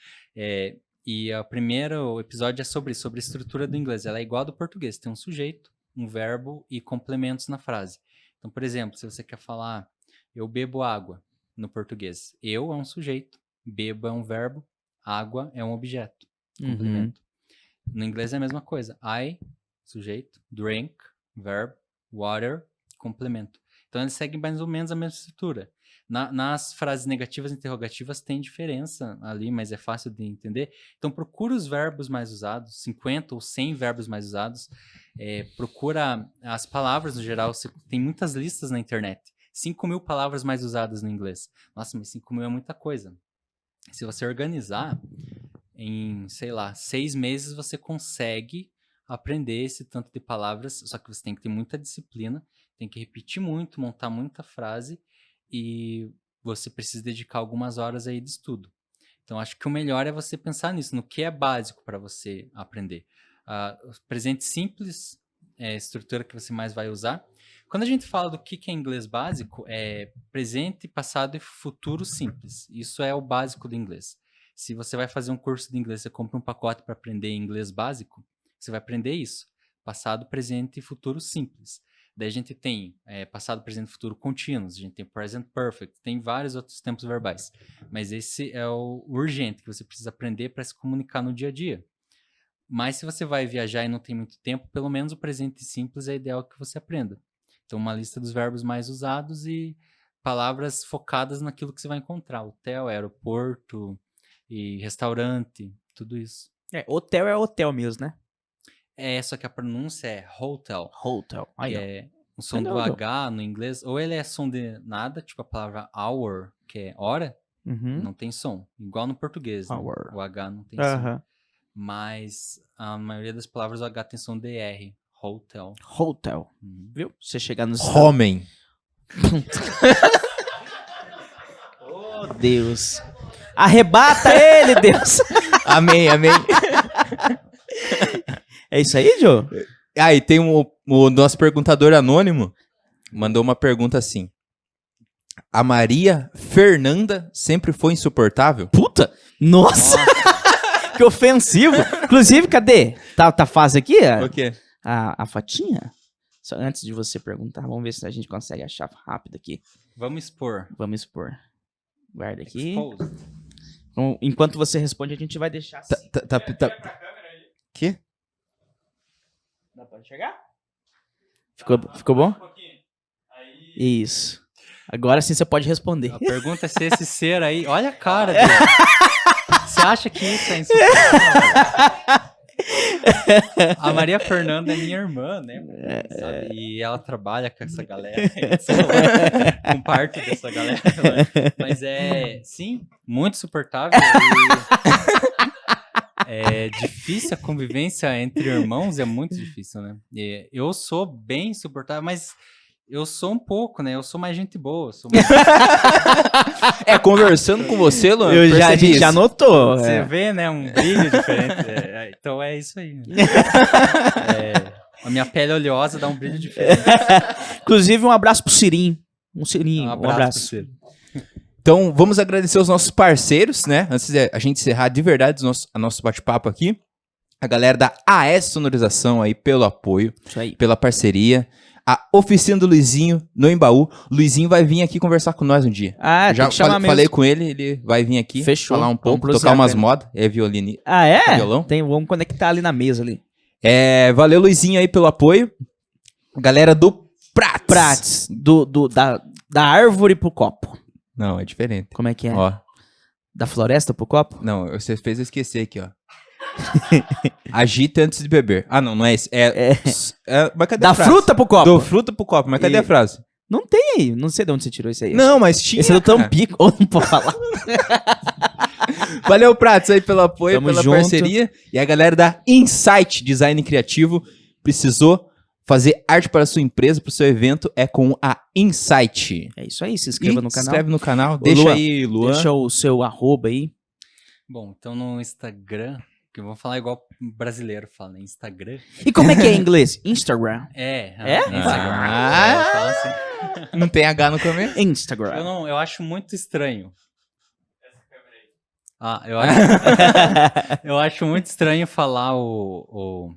Speaker 3: E o primeiro episódio é sobre a estrutura do inglês. Ela é igual ao do português. Tem um sujeito, um verbo e complementos na frase. Então, por exemplo, se você quer falar, eu bebo água, no português. Eu é um sujeito, bebo é um verbo, água é um objeto, complemento. No inglês é a mesma coisa. I, sujeito, drink, verbo, water, complemento. Então, eles seguem mais ou menos a mesma estrutura. Nas frases negativas e interrogativas tem diferença ali, mas é fácil de entender. Então, procura os verbos mais usados, 50 ou 100 verbos mais usados. Procura as palavras no geral. Tem muitas listas na internet. 5.000 palavras mais usadas no inglês. Nossa, mas 5.000 é muita coisa. Se você organizar, em, sei lá, 6 meses você consegue aprender esse tanto de palavras, só que você tem que ter muita disciplina. tem que repetir muito, montar muita frase e você precisa dedicar algumas horas aí de estudo. Então, acho que o melhor é você pensar nisso, no que é básico para você aprender. O presente simples é a estrutura que você mais vai usar. Quando a gente fala do que é inglês básico, é presente, passado e futuro simples. Isso é o básico do inglês. Se você vai fazer um curso de inglês, você compra um pacote para aprender inglês básico, você vai aprender isso. Passado, presente e futuro simples. Daí a gente tem passado, presente e futuro contínuos, a gente tem present perfect, tem vários outros tempos verbais. Mas esse é o urgente, que você precisa aprender para se comunicar no dia a dia. Mas se você vai viajar e não tem muito tempo, pelo menos o presente simples é ideal que você aprenda. Então, uma lista dos verbos mais usados e palavras focadas naquilo que você vai encontrar. Hotel, aeroporto e restaurante, tudo isso.
Speaker 2: Hotel é hotel mesmo, né?
Speaker 3: Só que a pronúncia é hotel.
Speaker 2: Hotel. Aí,
Speaker 3: Que
Speaker 2: ó.
Speaker 3: é o som do
Speaker 2: Não.
Speaker 3: H no inglês, ou ele é som de nada, tipo a palavra hour, que é hora,
Speaker 2: Uhum.
Speaker 3: não tem som. Igual no português, né?
Speaker 2: Hour.
Speaker 3: O H não tem som.
Speaker 2: Aham.
Speaker 3: Mas a maioria das palavras o H tem som de R. Hotel.
Speaker 2: Hotel.
Speaker 3: Uhum.
Speaker 2: Viu? Você chegar nos
Speaker 1: Homem.
Speaker 2: Oh, Deus. Arrebata ele, Deus.
Speaker 1: Amém, amém.
Speaker 2: É isso aí, Joe?
Speaker 1: Aí tem o nosso perguntador anônimo, mandou uma pergunta assim. A Maria Fernanda sempre foi insuportável?
Speaker 2: Puta! Nossa! Que ofensivo! Inclusive, cadê? Tá fácil aqui?
Speaker 1: O quê?
Speaker 2: A fotinha? Só antes de você perguntar, vamos ver se a gente consegue achar rápido aqui.
Speaker 3: Vamos expor.
Speaker 2: Vamos expor. Guarda aqui.
Speaker 3: Expose.
Speaker 2: Então, enquanto você responde, a gente vai deixar assim.
Speaker 1: Quê?
Speaker 2: Dá pra enxergar? Ficou bom? Isso. Agora sim você pode responder.
Speaker 3: A pergunta é se esse ser aí... Olha a cara dele. Você acha que isso é insuportável? A Maria Fernanda é minha irmã, né? Sabe? E ela trabalha com essa galera. Com parte dessa galera. Mas sim, muito suportável. É difícil a convivência entre irmãos, é muito difícil, né? E eu sou bem suportável, mas eu sou um pouco, né? Eu sou mais gente boa. Sou mais...
Speaker 1: Conversando com você, Luan,
Speaker 2: A gente já notou.
Speaker 3: Você vê, né? Um brilho diferente. Então é isso aí. Né? A minha pele oleosa dá um brilho diferente.
Speaker 2: Inclusive, um abraço pro Cirinho. Um abraço.
Speaker 3: Pro Ciro.
Speaker 1: Então, vamos agradecer os nossos parceiros, né? Antes de a gente encerrar de verdade o nosso bate-papo aqui. A galera da AS Sonorização aí pelo apoio,
Speaker 2: Isso aí.
Speaker 1: pela parceria. A oficina do Luizinho no Embaú. O Luizinho vai vir aqui conversar com nós um dia.
Speaker 2: Já tem que chamar mesmo.
Speaker 1: Falei com ele, ele vai vir aqui.
Speaker 2: Fechou.
Speaker 1: Falar um pouco,
Speaker 2: Vamos
Speaker 1: tocar umas
Speaker 2: cruzar,
Speaker 1: modas. É violino.
Speaker 2: É?
Speaker 1: Violão?
Speaker 2: Vamos conectar ali na mesa ali.
Speaker 1: Valeu, Luizinho, aí pelo apoio. Galera do
Speaker 2: Prates. Da árvore pro copo.
Speaker 1: Não, é diferente.
Speaker 2: Como é que é?
Speaker 1: Ó.
Speaker 2: Da floresta pro copo?
Speaker 1: Não, você fez eu esquecer aqui, ó. Agita antes de beber. Ah, não é esse. Mas cadê
Speaker 2: Da
Speaker 1: a frase?
Speaker 2: fruta pro copo.
Speaker 1: Do fruta pro copo, mas cadê a frase?
Speaker 2: Não tem aí. Não sei de onde você tirou isso aí.
Speaker 1: Não, mas tinha.
Speaker 2: Esse é do Tampico. Ou não pode falar.
Speaker 1: Valeu, Pratos, aí pelo apoio,
Speaker 2: Tamo
Speaker 1: pela
Speaker 2: junto.
Speaker 1: parceria. E a galera da Insight Design Criativo precisou fazer arte para a sua empresa, para o seu evento, é com a Insight.
Speaker 2: É isso aí. Se inscreva no
Speaker 1: Se
Speaker 2: canal.
Speaker 1: inscreve no canal.
Speaker 2: Ô,
Speaker 1: Deixa
Speaker 2: Luan,
Speaker 1: aí, Luan.
Speaker 2: Deixa o seu arroba aí.
Speaker 3: Bom, então no Instagram, que eu vou falar igual brasileiro fala, né? Instagram.
Speaker 2: E como é que é em inglês? Instagram.
Speaker 3: Instagram.
Speaker 1: Ah.
Speaker 3: Fala assim.
Speaker 1: Não tem H no começo?
Speaker 2: Instagram.
Speaker 3: Eu acho muito estranho. Eu acho muito estranho falar do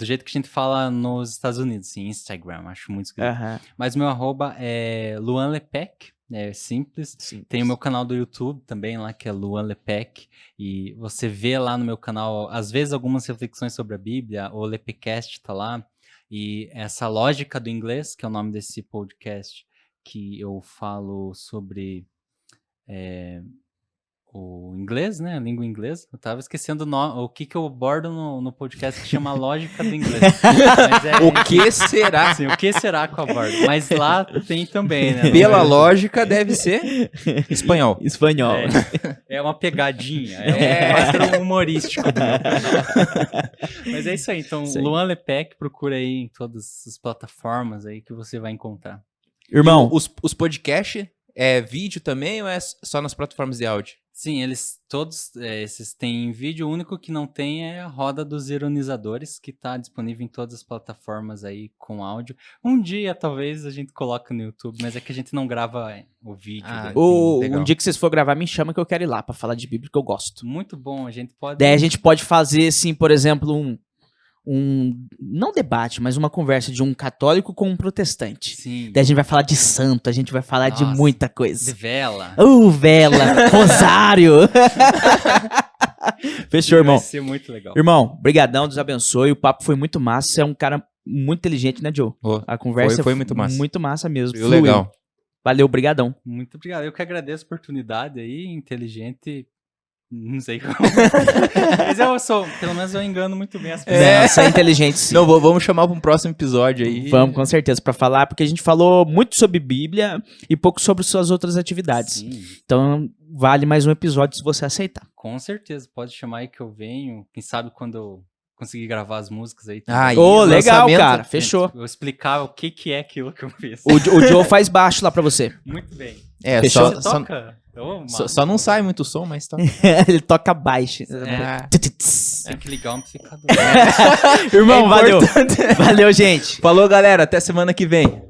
Speaker 3: jeito que a gente fala nos Estados Unidos, assim, Instagram, acho muito esquisito.
Speaker 2: Aham.
Speaker 3: Mas meu arroba é Luan Lepec, é simples. Tem o meu canal do YouTube também lá, que é Luan Lepec, e você vê lá no meu canal, às vezes, algumas reflexões sobre a Bíblia, o Lepecast tá lá, e essa lógica do inglês, que é o nome desse podcast, que eu falo sobre o inglês, né? A língua inglesa. Eu tava esquecendo o que eu abordo no podcast que chama Lógica do Inglês. Mas
Speaker 1: O que será?
Speaker 3: Assim, o que será que eu abordo? Mas lá tem também, né?
Speaker 1: Pela lógica, deve ser espanhol.
Speaker 2: Espanhol.
Speaker 3: É uma pegadinha,
Speaker 1: É.
Speaker 3: um quadro humorístico. Mas é isso aí. Então,
Speaker 2: Isso aí.
Speaker 3: Luan Lepec, procura aí em todas as plataformas aí que você vai encontrar.
Speaker 2: Irmão,
Speaker 1: Os podcasts é vídeo também ou é só nas plataformas de áudio?
Speaker 3: Sim, eles todos, esses têm vídeo. O único que não tem é a Roda dos Ironizadores, que tá disponível em todas as plataformas aí com áudio. Um dia, talvez, a gente coloque no YouTube, mas é que a gente não grava o vídeo.
Speaker 1: Ah,
Speaker 3: dele.
Speaker 1: legal.
Speaker 2: um dia que vocês for gravar, me chama que eu quero ir lá pra falar de Bíblia, que eu gosto.
Speaker 3: Muito bom, a gente pode...
Speaker 2: Daí a gente pode fazer, assim, por exemplo, não debate, mas uma conversa de um católico com um protestante.
Speaker 3: Sim,
Speaker 2: Daí a gente vai falar de santo, a gente vai falar de
Speaker 3: Nossa,
Speaker 2: muita
Speaker 3: de
Speaker 2: coisa.
Speaker 3: vela.
Speaker 2: Vela, rosário. Fechou, irmão.
Speaker 3: Vai ser muito legal.
Speaker 2: Irmão, brigadão, Deus abençoe. O papo foi muito massa. Você é um cara muito inteligente, né, Joe?
Speaker 1: Ô,
Speaker 2: A conversa
Speaker 1: foi muito massa.
Speaker 2: Muito massa mesmo.
Speaker 1: Viu?
Speaker 2: Fluiu.
Speaker 1: Legal.
Speaker 2: Valeu, brigadão.
Speaker 3: Muito obrigado. Eu que agradeço a oportunidade aí, inteligente... Não sei como. Mas pelo menos eu engano muito bem as pessoas.
Speaker 1: É.
Speaker 2: Você é inteligente, sim.
Speaker 1: Não, vamos chamar para um próximo episódio aí.
Speaker 2: Vamos, com certeza, pra falar, porque a gente falou muito sobre Bíblia e pouco sobre suas outras atividades.
Speaker 3: Sim,
Speaker 2: Então, vale mais um episódio se você aceitar.
Speaker 3: com certeza. Pode chamar aí que eu venho. Quem sabe quando eu conseguir gravar as músicas aí.
Speaker 1: Ah,
Speaker 3: também.
Speaker 1: e
Speaker 2: Ô, legal,
Speaker 1: lançamento-
Speaker 2: cara. Fechou.
Speaker 3: Eu explicar o que é aquilo que eu fiz.
Speaker 2: O Joe faz baixo lá pra você.
Speaker 3: Muito bem.
Speaker 1: É,
Speaker 2: Fechou?
Speaker 3: Você
Speaker 1: só,
Speaker 3: toca? Ô,
Speaker 1: só não sai muito som, mas tá.
Speaker 2: Ele toca baixo.
Speaker 1: Ah.
Speaker 3: Tem que ligar o amplificador.
Speaker 2: Irmão,
Speaker 1: É
Speaker 2: valeu.
Speaker 1: importante.
Speaker 2: Valeu, gente.
Speaker 1: Falou, galera. Até semana que vem.